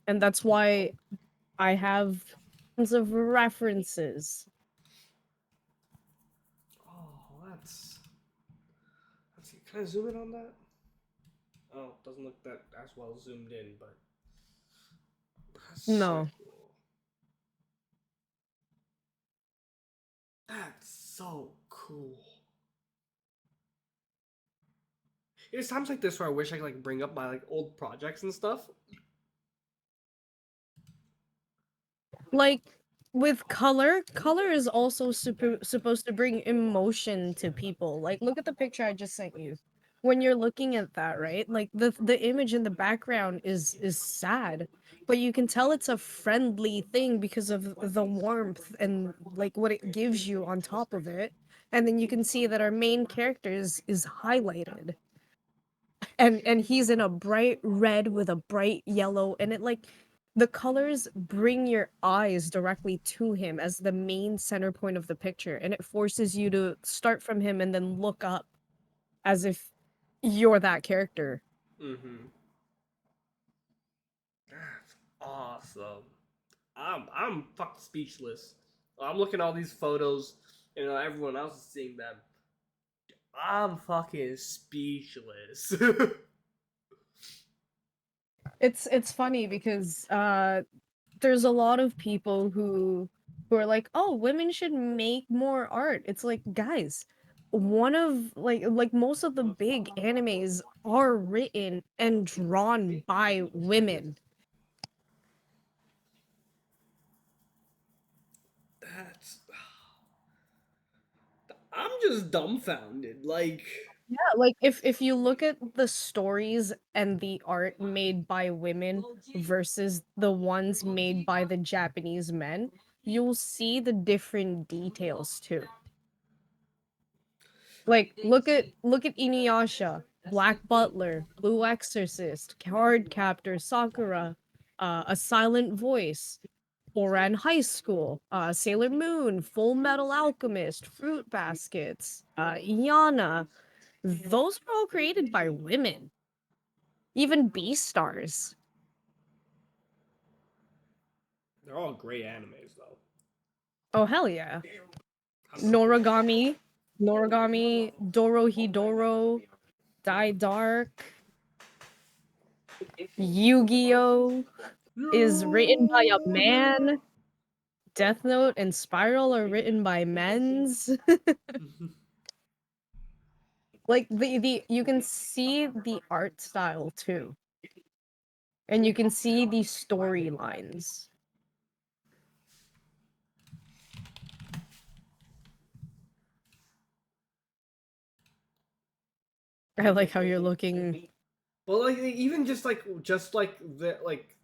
And that's why I have tons of references. Oh, let's see. Can I zoom in on that? Oh, it doesn't look that as well zoomed in, but that's so No. cool. That's so cool. There's times like this where I wish I could like bring up my like old projects and stuff. Like with color is also supposed to bring emotion to people. Like look at the picture I just sent you. When you're looking at that, right? Like the image in the background is sad, but you can tell it's a friendly thing because of the warmth and like what it gives you on top of it. And then you can see that our main character is highlighted. And he's in a bright red with a bright yellow, and it like the colors bring your eyes directly to him as the main center point of the picture, and it forces you to start from him and then look up as if you're that character. Mm-hmm. That's awesome. I'm fucking speechless. I'm looking at all these photos, and everyone else is seeing them. I'm fucking speechless. It's funny because there's a lot of people who are like, "Oh, women should make more art." It's like, guys, one of like most of the big animes are written and drawn by women. That's. I'm just dumbfounded. Like, Yeah, like if you look at the stories and the art made by women versus the ones made by the Japanese men, you'll see the different details too. Like look at Inuyasha, Black Butler, Blue Exorcist, Card Captor, Sakura, A Silent Voice, Oran High School, Sailor Moon, Full Metal Alchemist, Fruit Baskets, Iana. Those were all created by women. Even Beastars. they're all great animes, though. Oh hell yeah. 100%. Noragami. Noragami, Dorohedoro, Die Dark, Yu-Gi-Oh! Is written by a man. Death Note and Spiral are written by men's. Like the you can see the art style too. And you can see the storylines. I like how you're looking. But like even just like the like,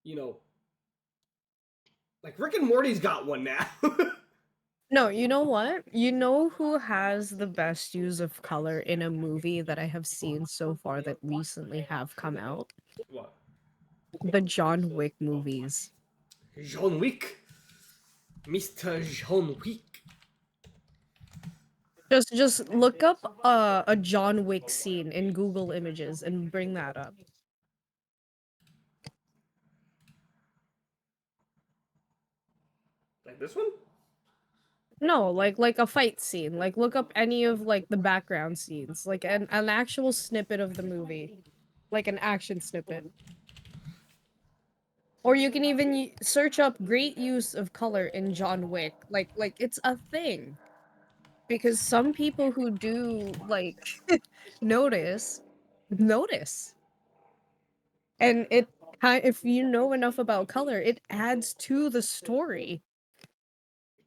you know, like Rick and Morty's got one now. No, you know what? You know who has the best use of color in a movie that I have seen so far that recently have come out? What? The John Wick movies. John Wick. Mr. John Wick. Just look up a John Wick scene in Google Images and bring that up. Like this one? No, like a fight scene. Like look up any of like the background scenes, like an actual snippet of the movie, like an action snippet. Or you can even search up great use of color in John Wick. Like it's a thing. Because some people who do like notice notice. And it kind if you know enough about color, it adds to the story.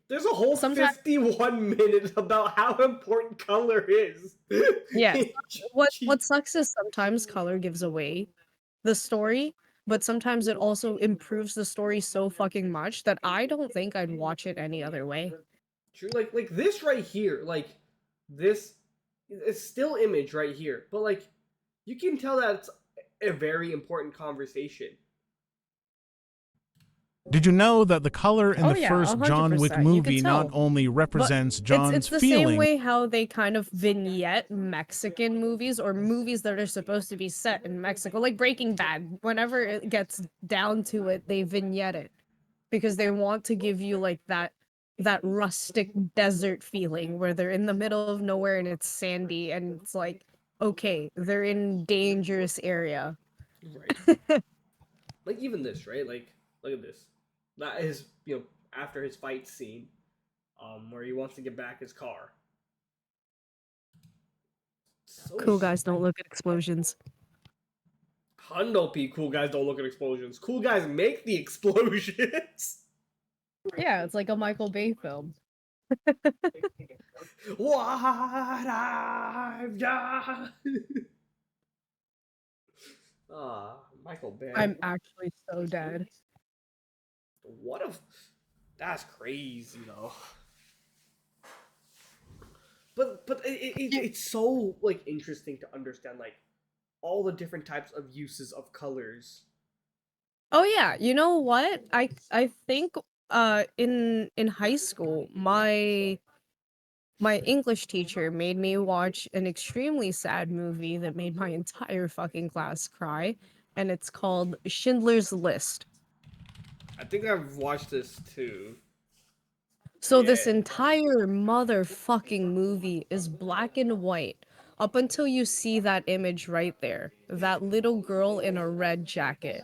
There's a whole Sometimes 51 minutes about how important color is. yeah, what Gee. sucks is sometimes color gives away the story, but sometimes it also improves the story so fucking much that I don't think I'd watch it any other way. True, like this right here, like this it's still image right here, but like you can tell that it's a very important conversation. Did you know that the color in Oh the yeah, first John Wick 100%. You movie could not tell. only But represents John's it's the feeling? same way how they kind of vignette Mexican movies or movies that are supposed to be set in Mexico, like Breaking Bad. Whenever it gets down to it, they vignette it because they want to give you like that rustic desert feeling where they're in the middle of nowhere and it's sandy and it's like, okay, they're in dangerous area. Right. Like even this, right? Like look at this. That is, after his fight scene, where he wants to get back his car. So Cool guys don't look at explosions. Hundo P. Cool guys don't look at explosions. Cool guys make the explosions. Yeah, it's like a Michael Bay film. What I've done. Ah, Michael Bay. I'm actually so dead. What if? That's crazy, though. But it's so like interesting to understand like all the different types of uses of colors. Oh yeah, you know what? I think in high school my English teacher made me watch an extremely sad movie that made my entire fucking class cry, and it's called Schindler's List. I think I've watched this too. So this Yeah. entire motherfucking movie is black and white up until you see that image right there. That little girl in a red jacket.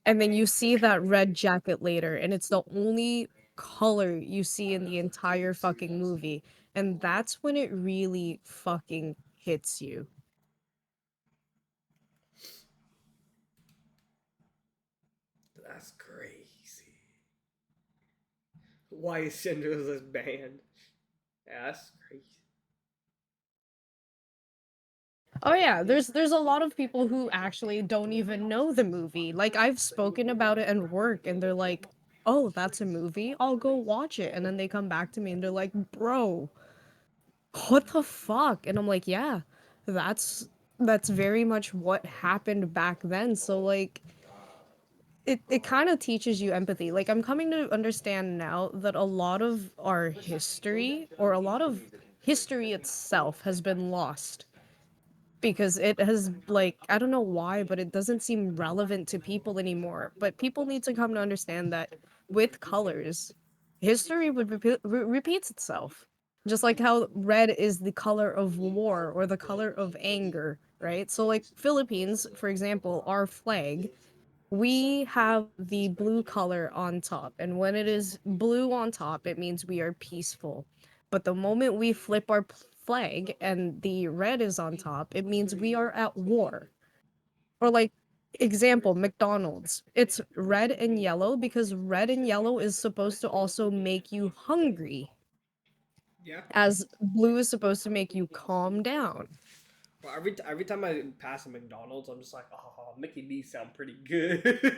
And then you see that red jacket later, and it's the only color you see in the entire fucking movie. And that's when it really fucking hits you. That's crazy. Why is Schindler's List banned? Yeah, that's crazy. Oh yeah, there's a lot of people who actually don't even know the movie. Like I've spoken about it at work and they're like, "Oh, that's a movie? I'll go watch it." And then they come back to me and they're like, "Bro, what the fuck?" And I'm like, "Yeah, that's very much what happened back then." So like it kind of teaches you empathy. Like I'm coming to understand now that a lot of our history or a lot of history itself has been lost because it has like I don't know why, but it doesn't seem relevant to people anymore. But people need to come to understand that with colors, history would repeats itself. Just like how red is the color of war or the color of anger, right? So like Philippines, for example, our flag, we have the blue color on top, and when it is blue on top, it means we are peaceful. But the moment we flip our flag and the red is on top, it means we are at war. Or like example, McDonald's. It's red and yellow because red and yellow is supposed to also make you hungry, Yeah. as blue is supposed to make you calm down. Well, every time I pass a McDonald's, I'm just like, oh, Mickey D's sound pretty good.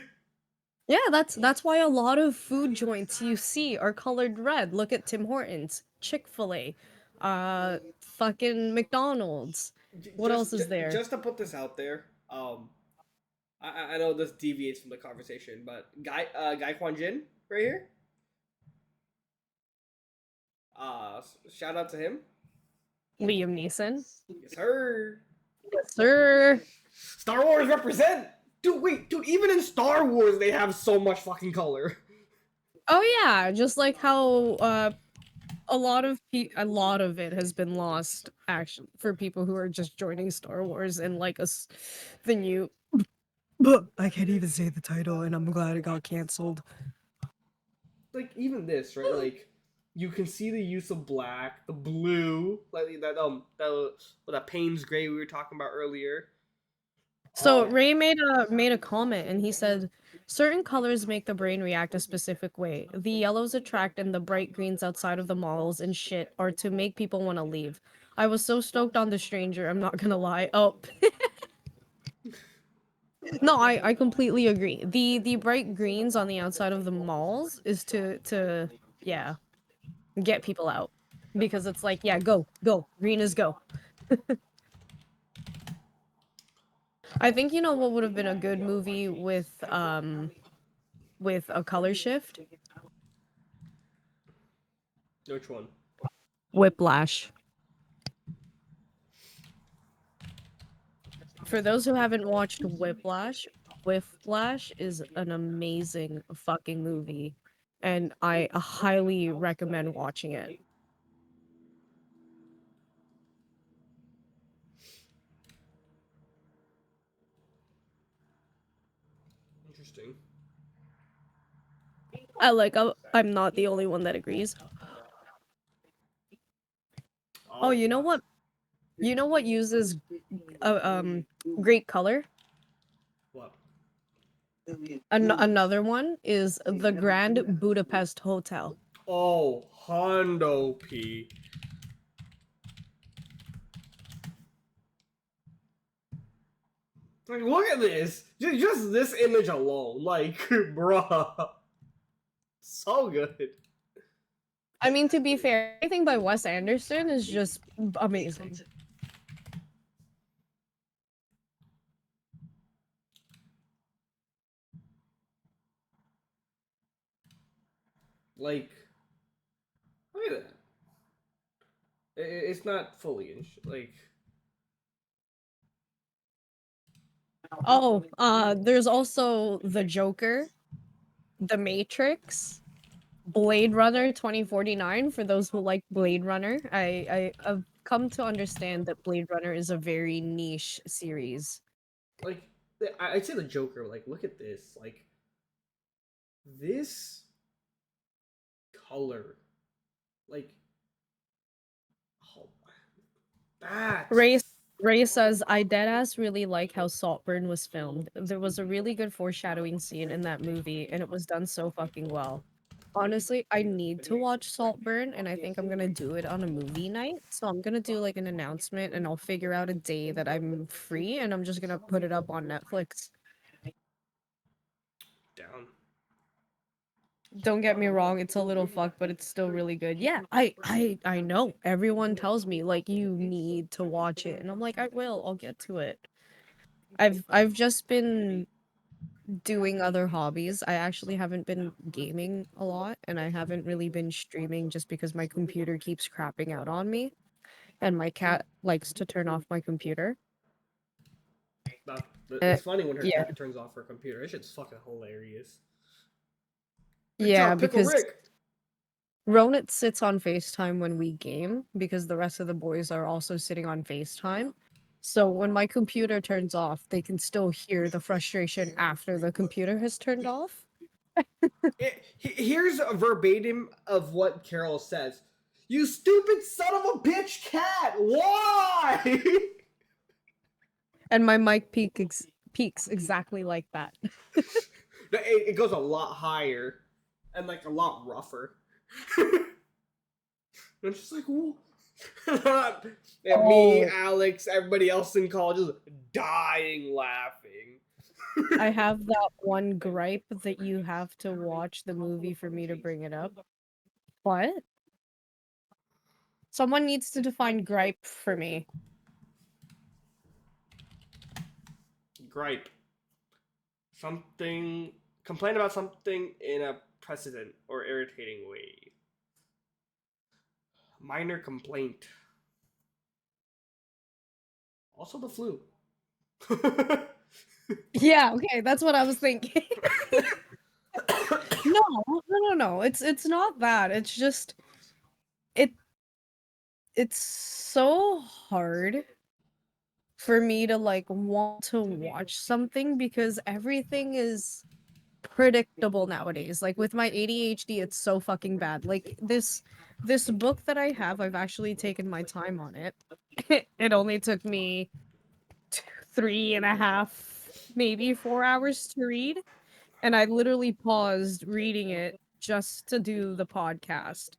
Yeah, that's why a lot of food joints you see are colored red. Look at Tim Hortons, Chick-fil-A, fucking McDonald's. What else is there? Just to put this out there, I know this deviates from the conversation, but Guy Kwan Jin right here. Shout out to him. Liam Neeson. Yes, sir. Yes, sir. Star Wars represent. Dude, wait, dude. Even in Star Wars, they have so much fucking color. Oh yeah, just like how a lot of it has been lost actually for people who are just joining Star Wars and like us the new. But I can't even say the title, and I'm glad it got canceled. Like even this, right? Like you can see the use of black, the blue, like that Payne's gray we were talking about earlier. So Ray made a comment, and he said certain colors make the brain react a specific way. The yellows attract and the bright greens outside of the malls and shit are to make people want to leave. I was so stoked on The Stranger, I'm not gonna lie. Oh. No, I completely agree. The bright greens on the outside of the malls is to yeah, get people out. Because it's like, yeah, go, go. Green is go. I think you know what would have been a good movie with a color shift? Which one? Whiplash. For those who haven't watched Whiplash, Whiplash is an amazing fucking movie, and I highly recommend watching it. Interesting. I'm not the only one that agrees. Oh, you know what? You know what uses great color? What? Another one is the Grand Budapest Hotel. Oh, Hondo P. Like, look at this. Just this image alone, like, bruh, so good. I mean, to be fair, anything by Wes Anderson is just amazing. Like, look at that. It's not fully like. Oh, there's also The Joker, The Matrix, Blade Runner 2049 for those who like Blade Runner. I've come to understand that Blade Runner is a very niche series. Like, I'd say the Joker. Like, look at this. Like, this color. Like, oh, that. Ray says, I deadass really like how Saltburn was filmed. There was a really good foreshadowing scene in that movie, and it was done so fucking well. Honestly, I need to watch Saltburn, and I think I'm gonna do it on a movie night. So I'm gonna do like an announcement, and I'll figure out a day that I'm free, and I'm just gonna put it up on Netflix. Down. Don't get me wrong, it's a little fucked, but it's still really good. Yeah, I know. Everyone tells me like you need to watch it, and I'm like, I will. I'll get to it. I've just been doing other hobbies. I actually haven't been gaming a lot, and I haven't really been streaming just because my computer keeps crapping out on me, and my cat likes to turn off my computer. It's funny when her yeah. cat turns off her computer. That shit's fucking hilarious. Yeah, Pickle because Rick. Ronit sits on FaceTime when we game because the rest of the boys are also sitting on FaceTime. So when my computer turns off, they can still hear the frustration after the computer has turned off. Here's a verbatim of what Carol says. You stupid son of a bitch cat! Why? And my mic peaks exactly like that. It goes a lot higher and like a lot rougher. I'm just like, whoa. And me, Oh. Alex, everybody else in college is dying laughing. I have that one gripe that you have to watch the movie for me to bring it up. What? Someone needs to define gripe for me. Gripe. Something. Complain about something in a precedent or irritating way. Minor complaint. Also the flu. Yeah, okay, that's what I was thinking. No. It's not that. It's just it it's so hard for me to like want to watch something because everything is predictable nowadays. Like with my ADHD, it's so fucking bad. Like this book that I have, I've actually taken my time on it. It only took me 3.5, maybe 4 hours to read. And I literally paused reading it just to do the podcast.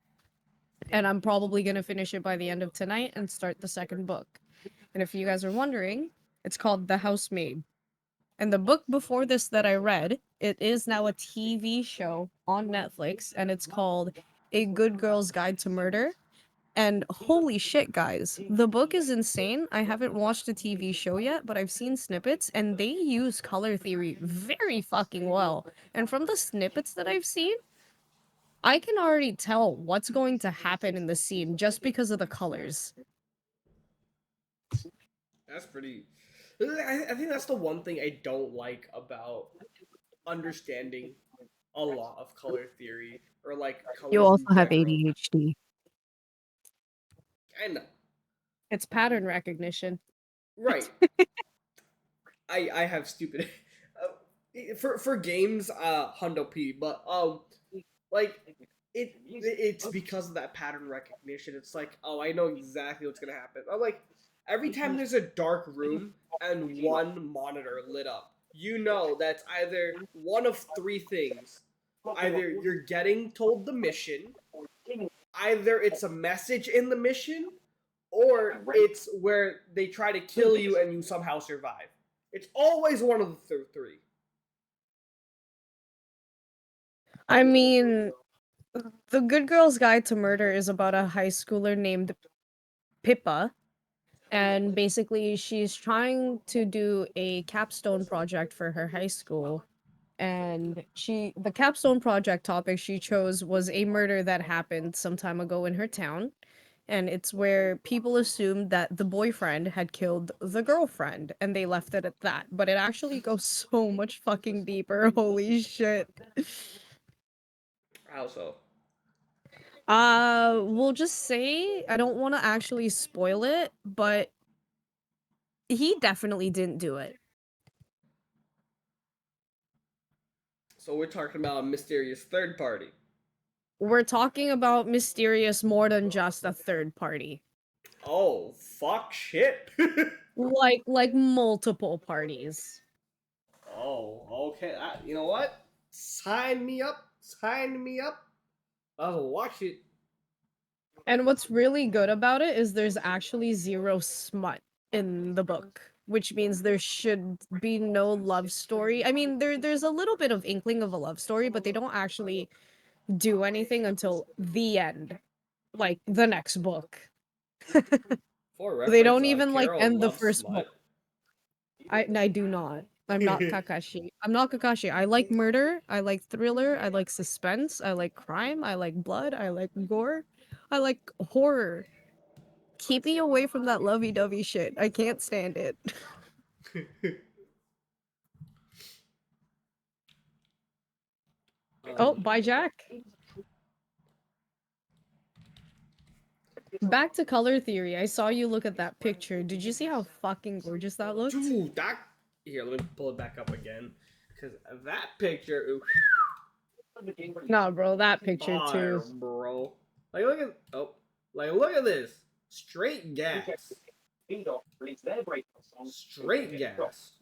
And I'm probably going to finish it by the end of tonight and start the second book. And if you guys are wondering, it's called The Housemaid. And the book before this that I read, it is now a TV show on Netflix, and it's called A Good Girl's Guide to Murder. And holy shit, guys, the book is insane. I haven't watched the TV show yet, but I've seen snippets, and they use color theory very fucking well. And from the snippets that I've seen, I can already tell what's going to happen in the scene just because of the colors. That's pretty. I think that's the one thing I don't like about understanding a lot of color theory or like You colors in also have general. ADHD. I know, It's pattern recognition. right? I have stupid for games Hundo P, but like it's because of that pattern recognition. It's like, oh, I know exactly what's gonna happen. I'm like, every time there's a dark room and one monitor lit up, you know that's either one of three things. Either you're getting told the mission, either it's a message in the mission, or it's where they try to kill you and you somehow survive. It's always one of the three. I mean, The Good Girl's Guide to Murder is about a high schooler named Pippa, and basically she's trying to do a capstone project for her high school. And the capstone project topic she chose was a murder that happened some time ago in her town. And it's where people assumed that the boyfriend had killed the girlfriend, and they left it at that. But it actually goes so much fucking deeper. Holy shit. How so? We'll just say I don't want to actually spoil it, but he definitely didn't do it. So we're talking about a mysterious third party. We're talking about mysterious more than just a third party. Oh, fuck shit. Like multiple parties. Oh, okay. You know what? Sign me up. Sign me up. I'll watch it. And what's really good about it is there's actually zero smut in the book, which means there should be no love story. I mean, there's a little bit of inkling of a love story, but they don't actually do anything until the end, like the next book. For They reference, don't even like Carol end the loves first book. smut. I do not. I'm not Kakashi. I'm not Kakashi. I like murder. I like thriller. I like suspense. I like crime. I like blood. I like gore. I like horror. Keep me away from that lovey-dovey shit. I can't stand it. Oh, bye, Jack. Back to color theory. I saw you look at that picture. Did you see how fucking gorgeous that looked? Dude, that here. Let me pull it back up again, because that picture, ooh, Nah, bro, that picture fire, too. bro. Like look at this, straight gas, straight gas.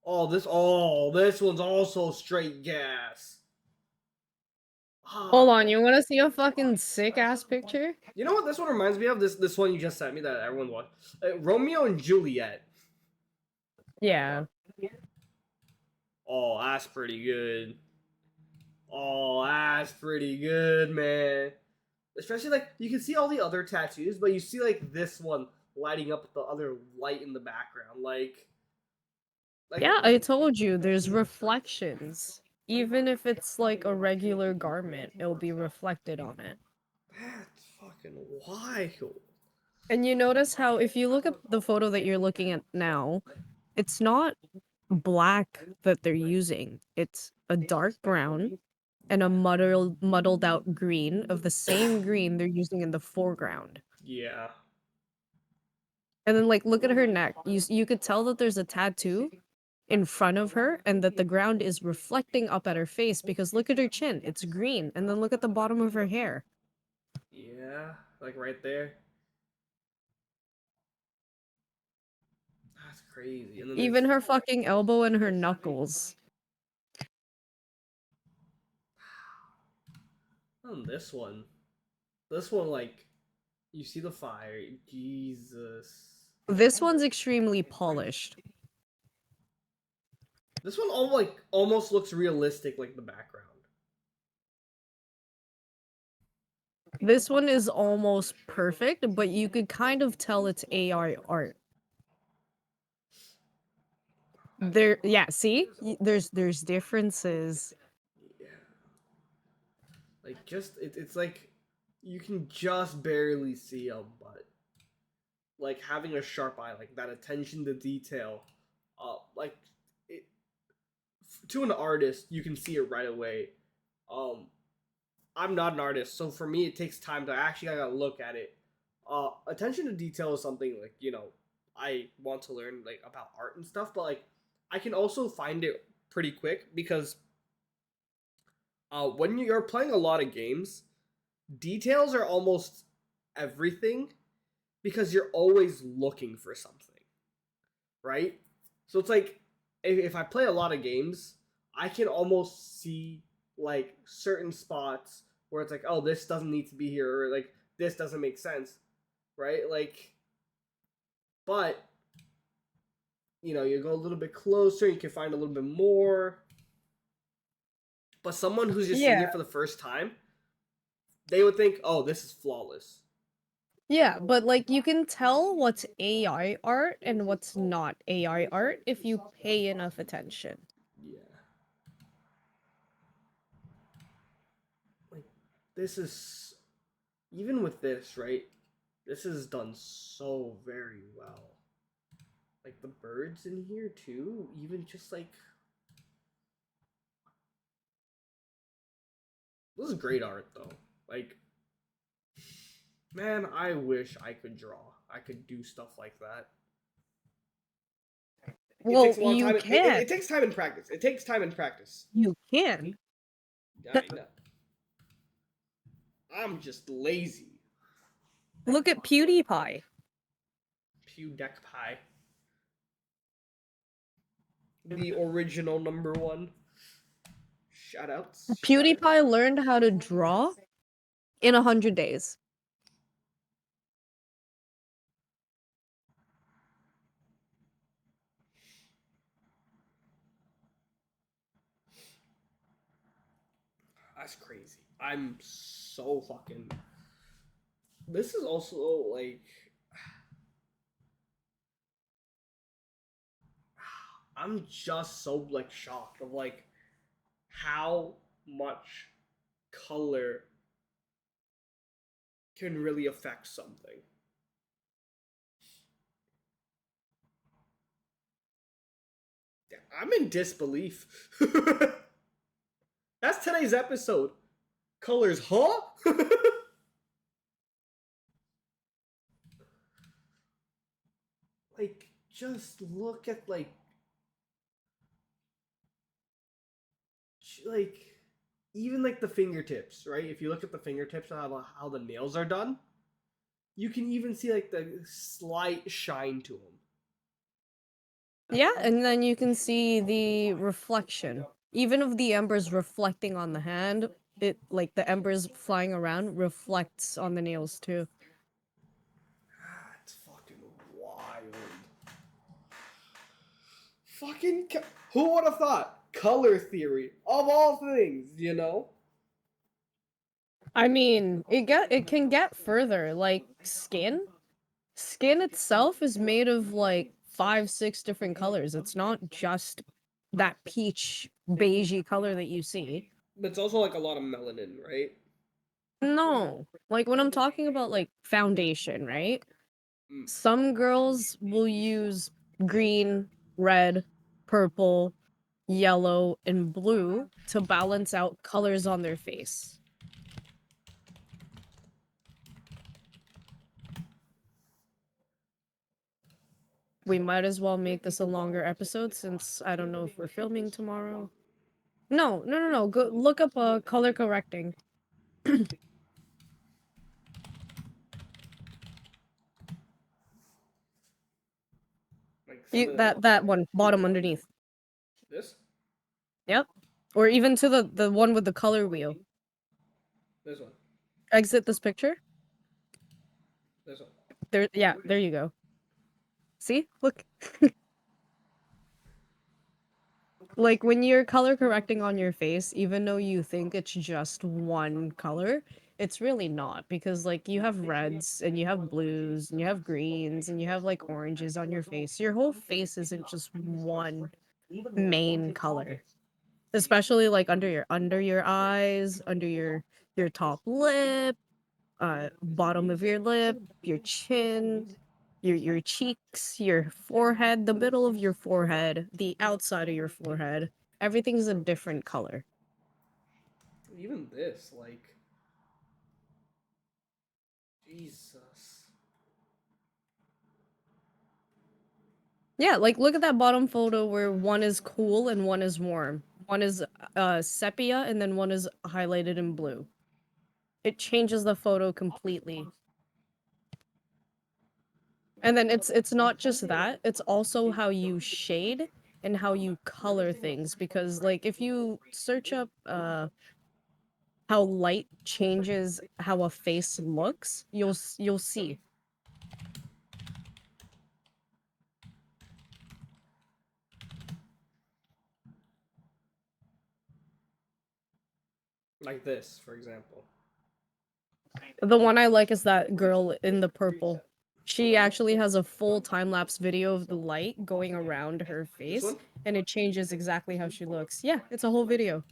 Oh, this one's also straight gas. Hold on, you want to see a fucking sick ass picture? You know what this one reminds me of? This one you just sent me that everyone watched. Romeo and Juliet. Yeah. Oh, that's pretty good. Oh, that's pretty good, man. Especially like you can see all the other tattoos, but you see like this one lighting up with the other light in the background. Like Yeah, I told you, there's reflections. Even if it's like a regular garment, it'll be reflected on it. that's fucking wild. And you notice how if you look at the photo that you're looking at now, it's not black that they're using. It's a dark brown and a muddled out green of the same green they're using in the foreground. Yeah. And then like look at her neck. You could tell that there's a tattoo in front of her and that the ground is reflecting up at her face because look at her chin. It's green. And then look at the bottom of her hair. Yeah, like right there. That's crazy. And then Even her fucking elbow and her knuckles. this one. This one, like, you see the fire. Jesus. This one's extremely polished. This one almost looks realistic, like the background. This one is almost perfect, but you could kind of tell it's AI art. Yeah, see? There's differences. Yeah. Like it's like you can just barely see a butt. Like having a sharp eye, like that attention to detail, like it, to an artist, you can see it right away. I'm not an artist, so for me, it takes time to actually I gotta look at it. Attention to detail is something like I want to learn like about art and stuff, but like I can also find it pretty quick because when you're playing a lot of games, details are almost everything because you're always looking for something, right? So it's like if I play a lot of games, I can almost see like certain spots where it's like, oh, this doesn't need to be here, or like this doesn't make sense, right? Like, but you go a little bit closer, you can find a little bit more. But someone who's just seeing it for the first time, they would think, oh, this is flawless. Yeah, but like you can tell what's AI art and what's not AI art if you pay enough attention. Yeah. Like this is even with this, right? This is done so very well. Like the birds in here too, even just like this is great art though. Like man, I wish I could draw. I could do stuff like that. Well, it takes a long you time. can. It takes time and practice. It takes time and practice. You can. I know. I'm just lazy. Look at PewDiePie. PewDiePie. The original number one. Shoutouts. PewDiePie learned how to draw in 100 days. That's crazy. I'm so fucking. This is also like. I'm just so like shocked of like how much color can really affect something. I'm in disbelief. That's today's episode. Colors, huh? like just look at like even like the fingertips, right? If you look at the fingertips and how the nails are done, you can even see like the slight shine to them. Yeah, and then you can see the reflection. Even of the embers reflecting on the hand, it like the embers flying around reflects on the nails too. It's fucking wild. Who would have thought? Color theory of all things, you know? I mean, it can get further. Like skin. Skin itself is made of like 5, 6 different colors. It's not just that peach beigey color that you see. But it's also like a lot of melanin, right? No. Like when I'm talking about like foundation, right? Mm. Some girls will use green, red, purple, yellow, and blue to balance out colors on their face. We might as well make this a longer episode since I don't know if we're filming tomorrow. No. Go look up color correcting. Like some of That one bottom underneath. this, Yep. Or even to the one with the color wheel. this one, Exit this picture. this one. There, yeah, there you go. See? Look. Like when you're color correcting on your face, even though you think it's just one color, it's really not because like you have reds and you have blues and you have greens and you have like oranges on your face. Your whole face isn't just one main color. Especially like under your eyes, under your top lip, bottom of your lip, your chin, your cheeks, your forehead, the middle of your forehead, the outside of your forehead. Everything's a different color. Even this, like, Jesus. Yeah, like look at that bottom photo where one is cool and one is warm. One is sepia and then one is highlighted in blue. It changes the photo completely. And then it's not just that, it's also how you shade and how you color things because like if you search up how light changes how a face looks, you'll see. Like this, for example. The one I like is that girl in the purple. She actually has a full time-lapse video of the light going around her This face one? and it changes exactly how she looks. Yeah, it's a whole video.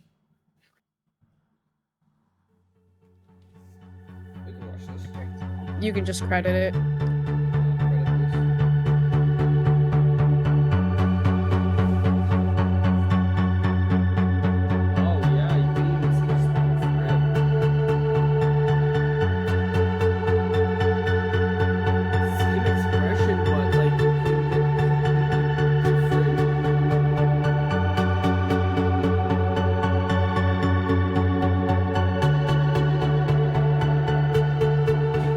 We can watch this. You can just credit it. Credit this. Oh yeah, you can even see the red. Same expression, but like you can get different.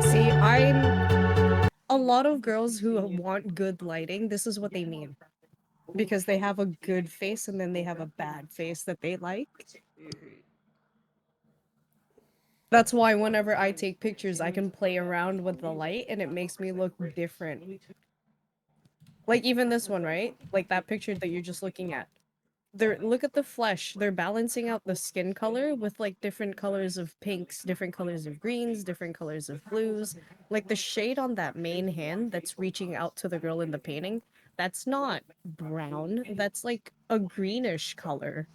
See, a lot of girls who want good lighting, this is what they mean. Because they have a good face and then they have a bad face that they like. Mhm. That's why whenever I take pictures, I can play around with the light and it makes me look different. Like even this one, right? Like that picture that you're just looking at. Look at the flesh. They're balancing out the skin color with like different colors of pinks, different colors of greens, different colors of blues. Like the shade on that main hand that's reaching out to the girl in the painting, that's not brown. That's like a greenish color.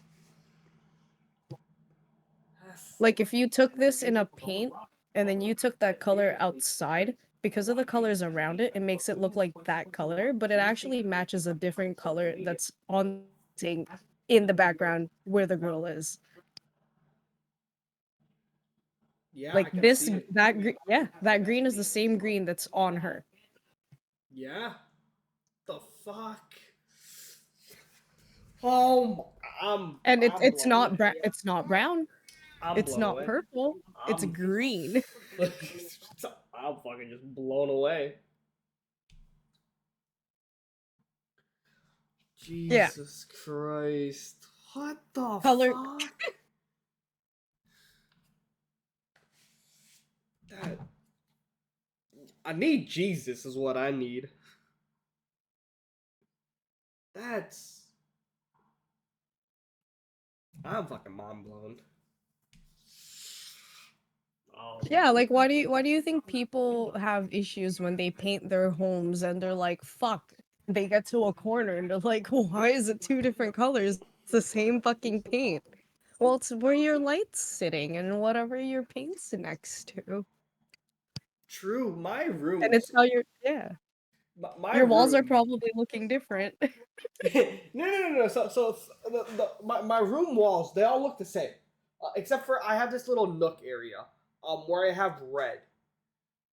Like if you took this in a paint and then you took that color outside, because of the colors around it, it makes it look like that color, but it actually matches a different color that's on thing in the background where the girl is. Yeah, I Like can this, see it. that green, yeah, that green is the same green that's on her. Yeah. fuck? Oh, And it's blown not away. it's not brown. I'm It's blown not away. purple. It's I'm green. I'm fucking just blown away. Yeah. Jesus Christ. What the Color- fuck? That I need Jesus is what I need. That's I'm fucking mind blown. Oh. Yeah, like why do you think people have issues when they paint their homes and they're like, fuck, they get to a corner and they're like, why is it two different colors? It's the same fucking paint. Well, it's where your light's sitting and whatever your paint's next to. True, my room. And it's how yeah. My Your walls are room. probably looking different. No. So my room walls, they all look the same, except for I have this little nook area, where I have red,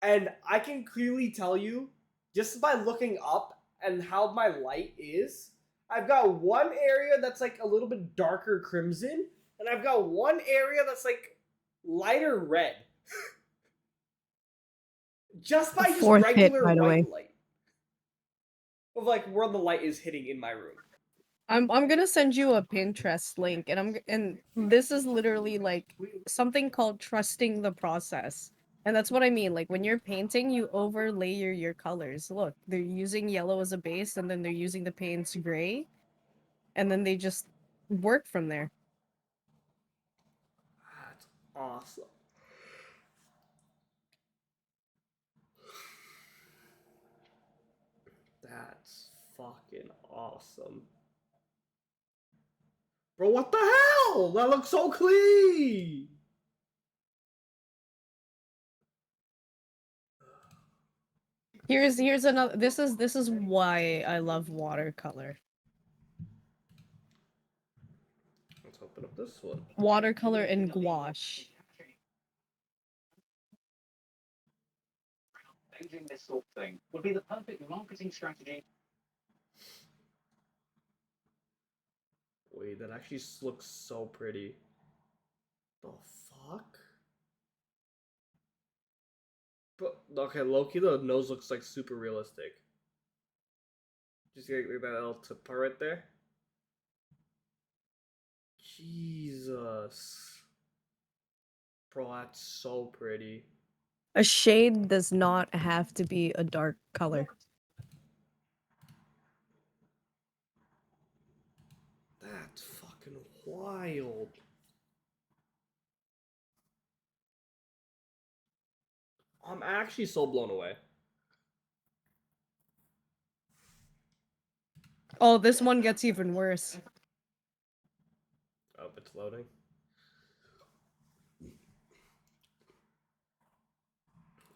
and I can clearly tell you just by looking up and how my light is. I've got one area that's like a little bit darker crimson, and I've got one area that's like lighter red. Just by just Fourth hit, regular by the way. white light. Of like where the light is hitting in my room. I'm gonna send you a Pinterest link, and this is literally like something called trusting the process, and that's what I mean. Like when you're painting, you overlay your colors. Look, they're using yellow as a base, and then they're using the paint's gray, and then they just work from there. That's awesome. That's fucking awesome. Bro, what the hell? That looks so clean. Here's another. This is why I love watercolor. Let's open up this one. Watercolor and gouache. Changing this sort of thing would be the perfect marketing strategy. Wait, that actually looks so pretty. The fuck? But okay, Loki, the nose looks like super realistic. Just get that little tip part right there. Jesus. Bro, that's so pretty. A shade does not have to be a dark color. That's fucking wild. I'm actually so blown away. Oh, this one gets even worse. Oh, it's loading.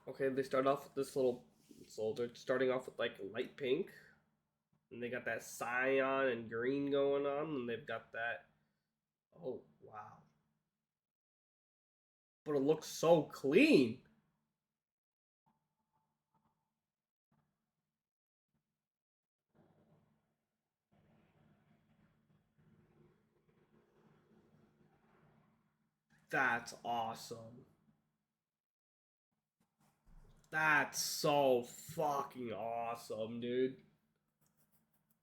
Okay, they start off with this little. So they're starting off with like light pink. And they got that cyan and green going on. And they've got that. Oh, wow. But it looks so clean. That's awesome. That's so fucking awesome, dude.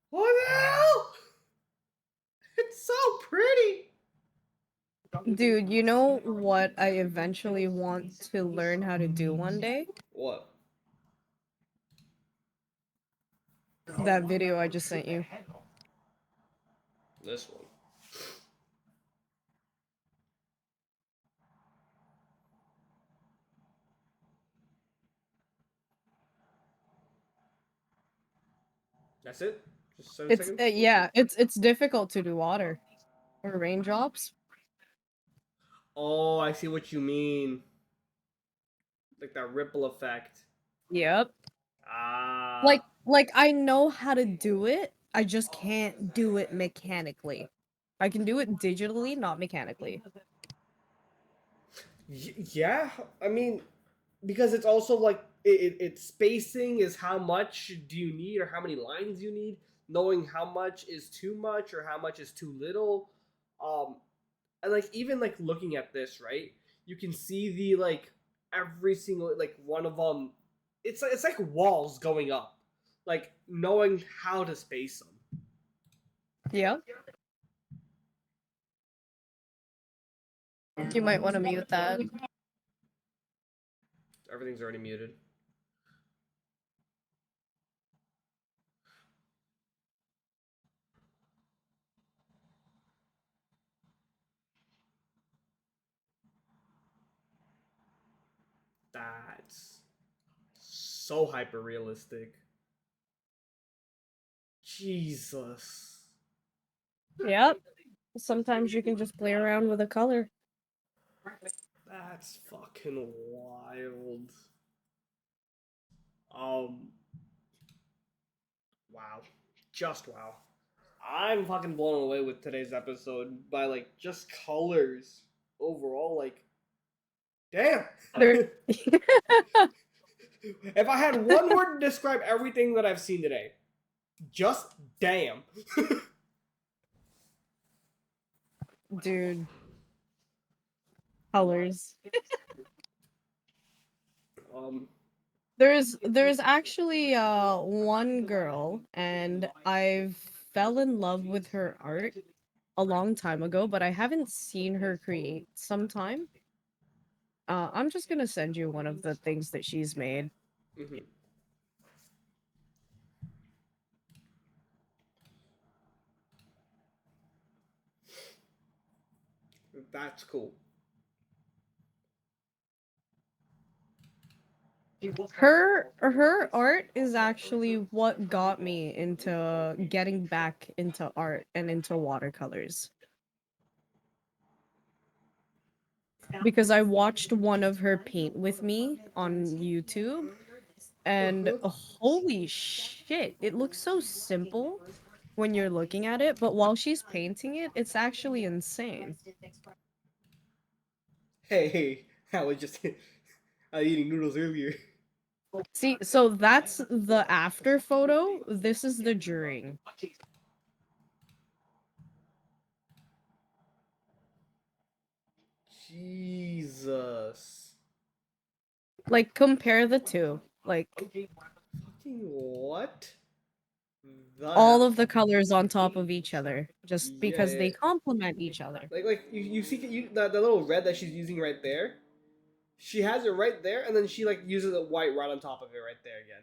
What the hell? It's so pretty. Dude, you know what I eventually want to learn how to do one day? What? That video I just sent you. This one. That's it? Just 7 seconds? Yeah, it's difficult to do water or raindrops. Oh, I see what you mean. Like that ripple effect. Yep. Ah. Like I know how to do it. I just can't do it mechanically. I can do it digitally, not mechanically. Yeah, I mean, because it's also like It's spacing is how much do you need or how many lines you need. Knowing how much is too much or how much is too little. And like even like looking at this, right? You can see the like every single like one of them. It's like walls going up, like knowing how to space them. Yeah. You might want to mute that. Everything's already muted. That's so hyper realistic. Jesus. Yep. Sometimes you can just play around with a color. That's fucking wild. Um wow. Just wow. I'm fucking blown away with today's episode by like just colors overall, like damn. There- If I had one word to describe everything that I've seen today, just damn. Dude. Colors. um There's actually one girl, and I fell in love with her art a long time ago, but I haven't seen her create some time. I'm just gonna send you one of the things that she's made. mhm. That's cool. Her art is actually what got me into getting back into art and into watercolors. Because I watched one of her paint with me on YouTube, and holy shit, it looks so simple when you're looking at it, but while she's painting it, it's actually insane. Hey, I was just eating noodles earlier. See, so that's the after photo. This is the during. Jesus. Like, compare the two. Like, Fucking what? The all hell? of the colors on top of each other, just Yeah, because yeah. they complement each other. Like you see the little red that she's using right there. She has it right there, and then she like uses a white right on top of it right there again.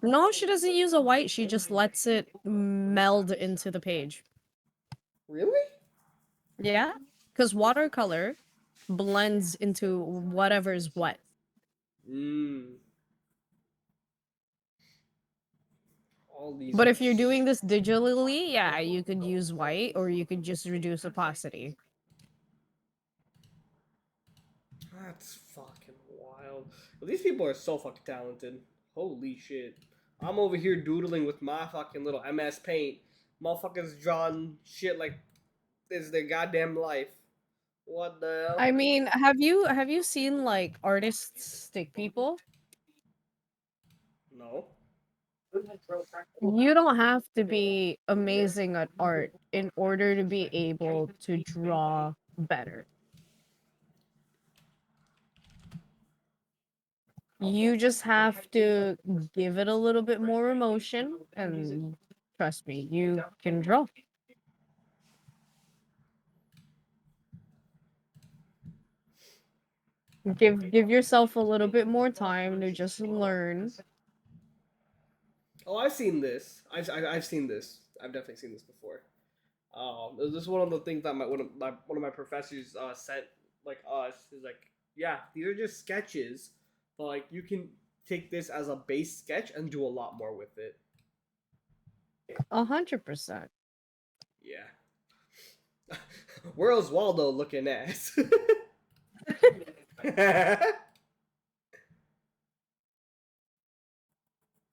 No, she doesn't use a white, she just lets it meld into the page. Really? Yeah? Because watercolor blends into whatever's wet. Mmm. All these. But Are if you're doing this digitally, yeah, you could use white or you could just reduce opacity. That's fucking wild. Well, these people are so fucking talented. Holy shit. I'm over here doodling with my fucking little MS Paint. Motherfuckers drawing shit like it's their goddamn life. What the hell? I mean, have you seen like artists stick people? No. You don't have to be amazing at art in order to be able to draw better. You just have to give it a little bit more emotion, and trust me, you can draw. Give yourself a little bit more time to just learn. Oh, I've seen this. I've seen this. I've definitely seen this before. This is one of the things that one of my professors sent like us is like, yeah, these are just sketches, but like you can take this as a base sketch and do a lot more with it. 100%. Yeah. Where's Waldo looking ass?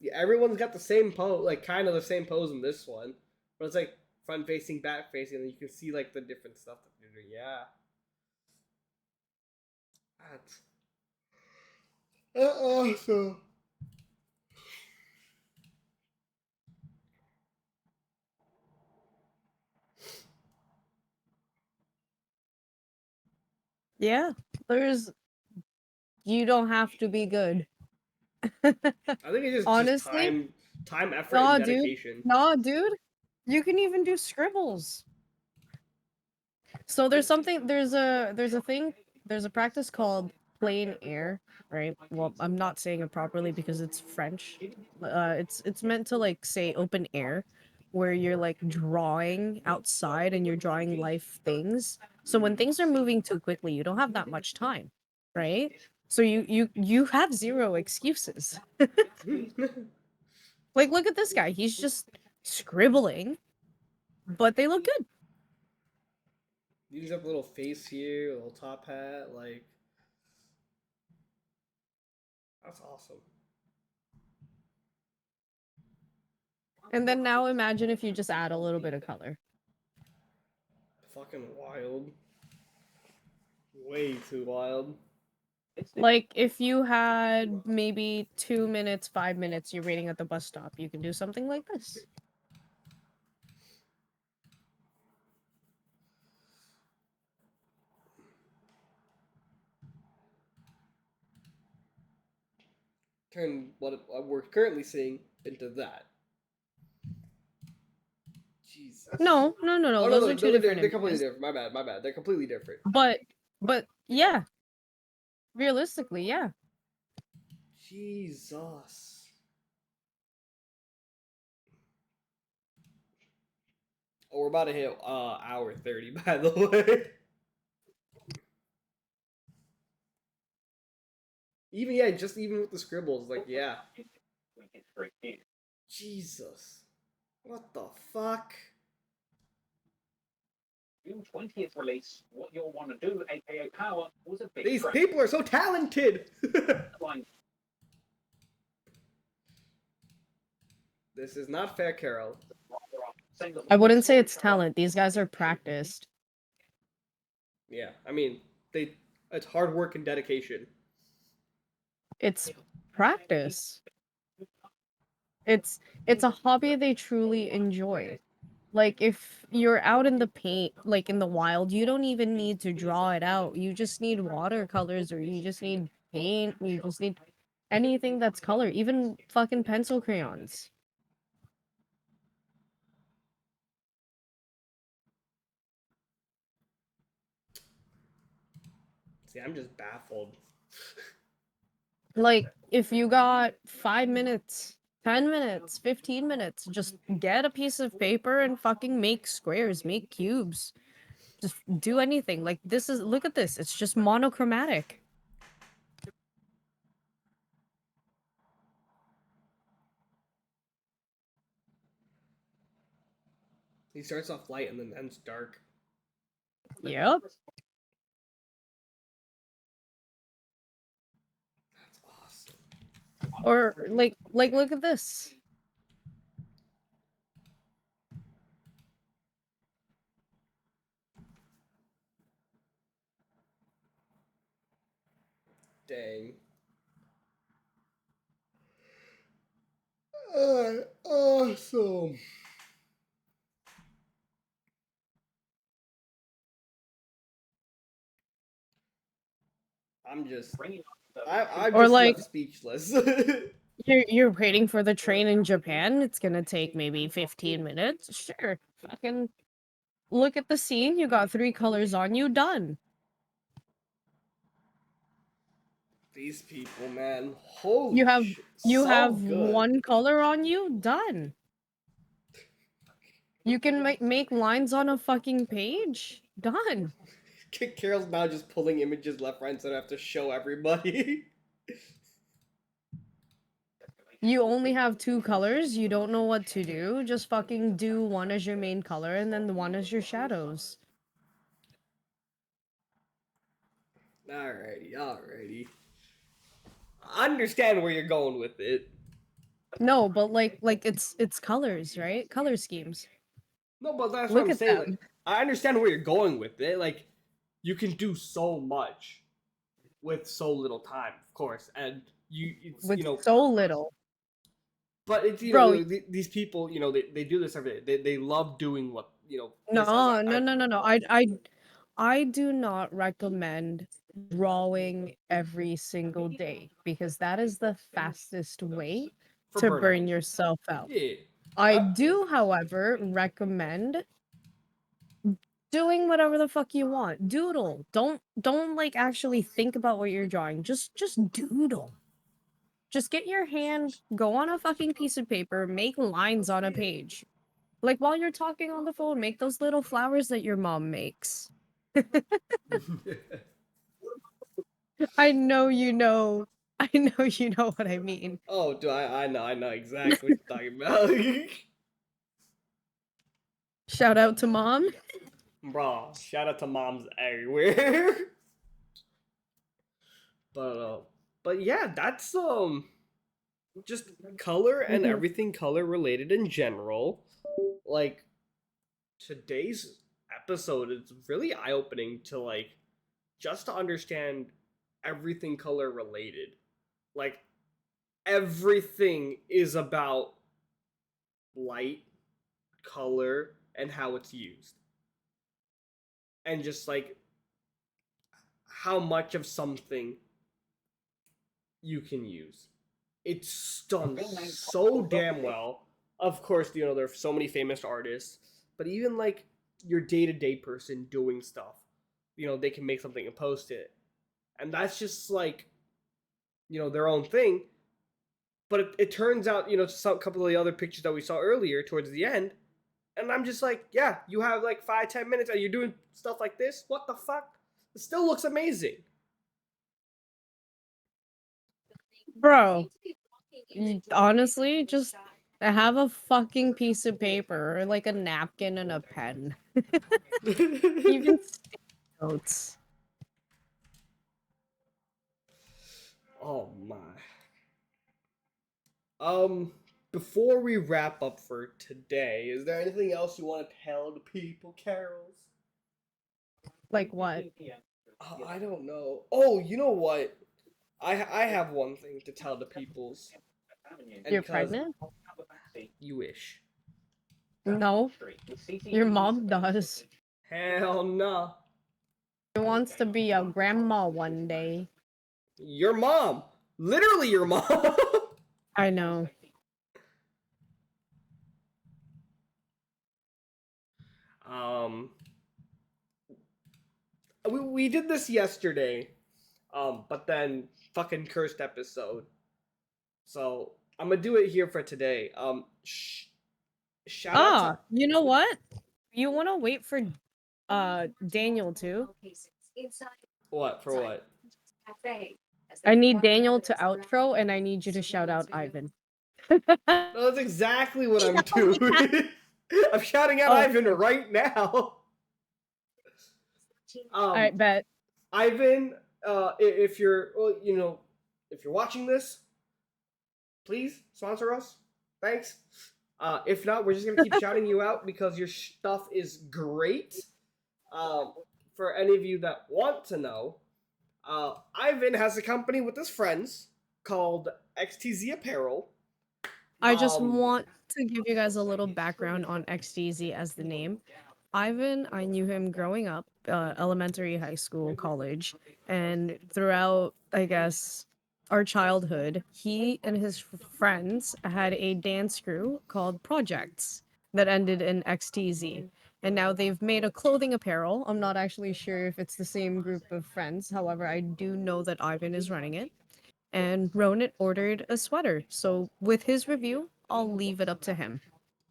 Yeah, everyone's got the same pose, like kind of the same pose in this one, but it's like front facing, back facing, and you can see like the different stuff that they're doing. Yeah. That's awesome. Yeah, there's. You don't have to be good. I think it's just Honestly, time, effort, and nah, dude. dedication. Nah, dude. You can even do scribbles. So there's something. There's a thing. There's a practice called plein air, right? Well, I'm not saying it properly because it's French. It's meant to like say open air, where you're like drawing outside and you're drawing life things. So when things are moving too quickly, you don't have that much time, right? So you have zero excuses. Like look at this guy. He's just scribbling, but they look good. Use up a little face here, a little top hat, like that's awesome. And then now imagine if you just add a little bit of color. Fucking wild. Way too wild. Like if you had maybe 2 minutes, 5 minutes, you're waiting at the bus stop, you can do something like this. Turn what we're currently seeing into that. Jesus. No. Oh, Those are two different they're completely images. different. My bad. They're completely different. But yeah, realistically, yeah. Jesus. Oh, we're about to hit hour 30, by the way. Even with the scribbles, like yeah. Jesus. What the fuck? June 20th release, What You'll Want to Do, aka Power, was a big These track. people are so talented. Line This is not fair, Carol. saying that I wouldn't say it's talent. These guys are practiced. Yeah, I mean, it's hard work and dedication. It's practice. It's a hobby they truly enjoy. Like if you're out in the paint, like in the wild, you don't even need to draw it out. You just need watercolors or you just need paint, you just need anything that's color, even fucking pencil crayons. See, I'm just baffled. Like if you got 5 minutes, 10 minutes, 15 minutes, just get a piece of paper and fucking make squares, make cubes. Just do anything. Like this is, look at this. It's just monochromatic. He starts off light and then ends dark. Yep. That's awesome. Or like look at this. Dang. Awesome. I'm just, I'm Or just like left speechless. you're waiting for the train in Japan. It's gonna take maybe 15 minutes. Sure. Fucking look at the scene. You got 3 colors on you. Done. These people, man, holy You have shit, you so have good. 1 color on you. Done. You can make lines on a fucking page. Done. Carol's now just pulling images left, right, and center. I have to show everybody. You only have 2 colors. You don't know what to do. Just fucking do one as your main color and then the one as your shadows. Alrighty. I understand where you're going with it. No, but like it's colors, right? Color schemes. No, but that's what Look I'm at saying. them. Like, I understand where you're going with it. Like, you can do so much with so little time, of course, and it's With so little. But it's Bro, these people, they do this every day. They love doing what this as no, a, no, no, no, no. I do not recommend drawing every single day because that is the fastest way For to burnout. burn yourself out. Yeah. I do, however, recommend doing whatever the fuck you want. Doodle. Don't like actually think about what you're drawing. Just doodle. Just get your hand, go on a fucking piece of paper, make lines on a page. Like while you're talking on the phone, make those little flowers that your mom makes. I know you know. I know you know what I mean. Oh, do I know exactly what you're talking about. Shout out to mom. Bro, shout out to moms everywhere. but but yeah, that's just color and Mhm. everything color related in general. Like today's episode is really eye opening to like just to understand everything color related. Like everything is about light, color, and how it's used. And just like how much of something you can use. It's done so damn well. Of course, you know, there are so many famous artists, but even like your day to day person doing stuff, you know, they can make something and post it. And that's just like, you know, their own thing. But it turns out, you know, a couple of the other pictures that we saw earlier towards the end, and I'm just like, yeah, you have like 5-10 minutes and you're doing stuff like this? What the fuck? It still looks amazing. Bro, honestly, just have a fucking piece of paper or like a napkin and a pen. Even stick notes. Oh my. Before we wrap up for today, is there anything else you want to tell the people, Carols? Like what? I don't know. Oh, you know what? I have one thing to tell the peoples. You're Because pregnant? you wish. No. Your mom does. Hell no. She wants to be a grandma one day. Your mom. Literally your mom. I know. um we did this yesterday. But then fucking cursed episode. So I'm gonna do it here for today. Shout out to You know what? You want to wait for Daniel too? what for what? I need Daniel to outro and I need you to shout out Ivan. No, that's exactly what I'm doing. I'm shouting out Oh. Ivan right now. All right, bet. Ivan, if you're, well, you know, if you're watching this, please sponsor us. Thanks. If not, we're just gonna keep shouting you out because your stuff is great. For any of you that want to know, Ivan has a company with his friends called XTZ Apparel. I just want to give you guys a little background on XDZ as the name. Ivan, I knew him growing up, elementary, high school, college, and throughout, I guess, our childhood, he and his friends had a dance crew called Projects that ended in XTZ. And now they've made a clothing apparel. I'm not actually sure if it's the same group of friends. However, I do know that Ivan is running it. And Ronit ordered a sweater. So with his review, I'll leave it up to him.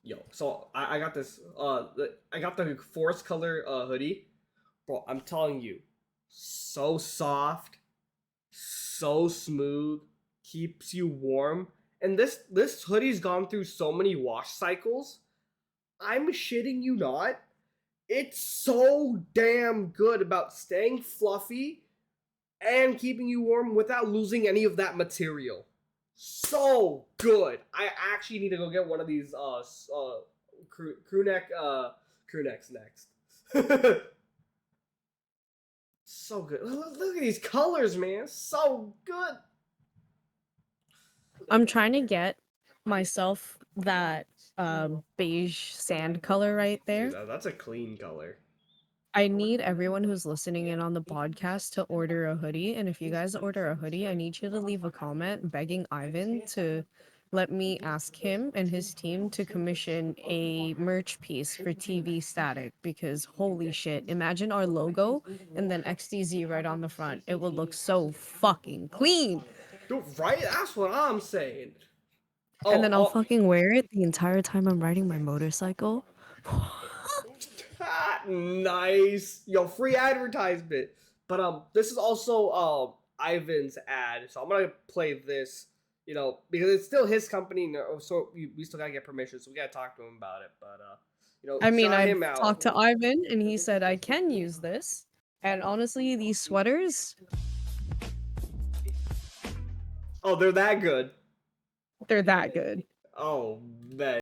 Yo, so I got this. I got the forest color hoodie, bro. I'm telling you, so soft, so smooth, keeps you warm. And this hoodie's gone through so many wash cycles. I'm shitting you not. It's so damn good about staying fluffy and keeping you warm without losing any of that material. So good. I actually need to go get one of these crew necks next. So good. Look at these colors, man. So good. I'm trying to get myself that beige sand color right there. Dude, that's a clean color. I need everyone who's listening in on the podcast to order a hoodie. And if you guys order a hoodie, I need you to leave a comment begging Ivan to let me ask him and his team to commission a merch piece for TV Static because holy shit, imagine our logo and then XDZ right on the front. It would look so fucking clean. Dude, right? That's what I'm saying. And then I'll fucking wear it the entire time I'm riding my motorcycle. Nice. Yo, free advertisement. But this is also Ivan's ad, so I'm gonna play this. You know, because it's still his company, so we still gotta get permission, so we gotta talk to him about it. But you know, I mean, shout I him out. talked to Ivan and he said I can use this. And honestly, these sweaters, Oh, they're that good. they're that good. Oh man.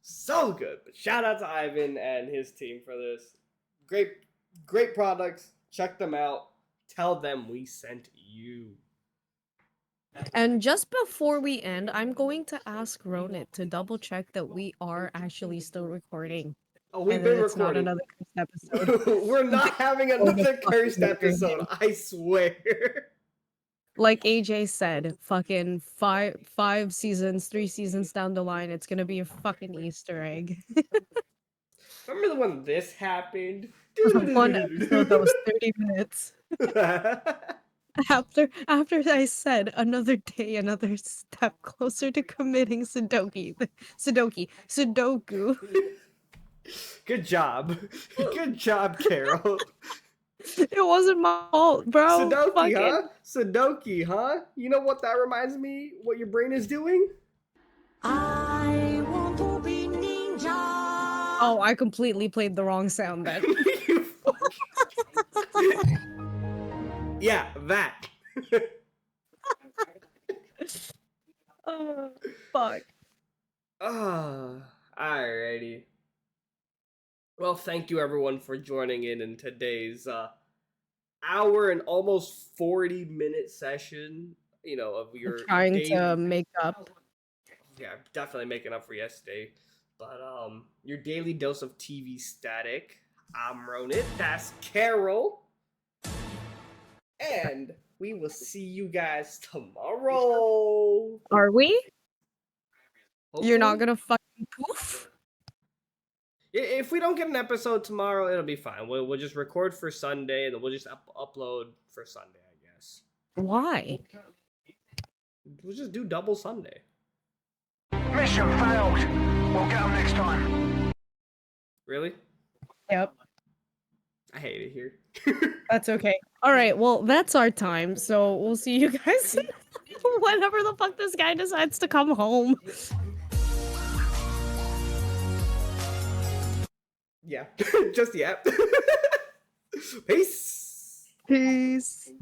So good. But shout out to Ivan and his team for this. Great products. Check them out. Tell them we sent you. And just before we end, I'm going to ask Ronit to double check that we are actually still recording. Oh, we've And been that it's not recording. another cursed episode. We're not having another cursed fucking episode, I swear. Like AJ said, fucking five seasons, 3 seasons down the line, it's gonna be a fucking Easter egg. Remember the one this happened? One episode that was 30 minutes. After I said another day, another step closer to committing Sudoku. Good job. Good job, Carol. It wasn't my fault, bro. Sudoku, Fuck huh? it. Sudoku, huh? You know what that reminds me? What your brain is doing? I want to be ninja. Oh, I completely played the wrong sound then. Yeah, that. Oh, fuck. Alrighty. Well, thank you everyone for joining in today's hour and almost 40-minute session. You know, of your Trying daily... to make up. Yeah, definitely making up for yesterday. But your daily dose of TV static. I'm Ronit. That's Carol. And we will see you guys tomorrow. Are we? You're not Hopefully. gonna fucking poof? If we don't get an episode tomorrow, it'll be fine. We'll just record for Sunday, and then we'll just upload for Sunday, I guess. Why? We'll just do double Sunday. Mission failed. We'll get them next time. Really? Yep. I hate it here. That's okay. All right, well, that's our time. So we'll see you guys whenever the fuck this guy decides to come home. Yeah. Just yeah. Peace. Peace.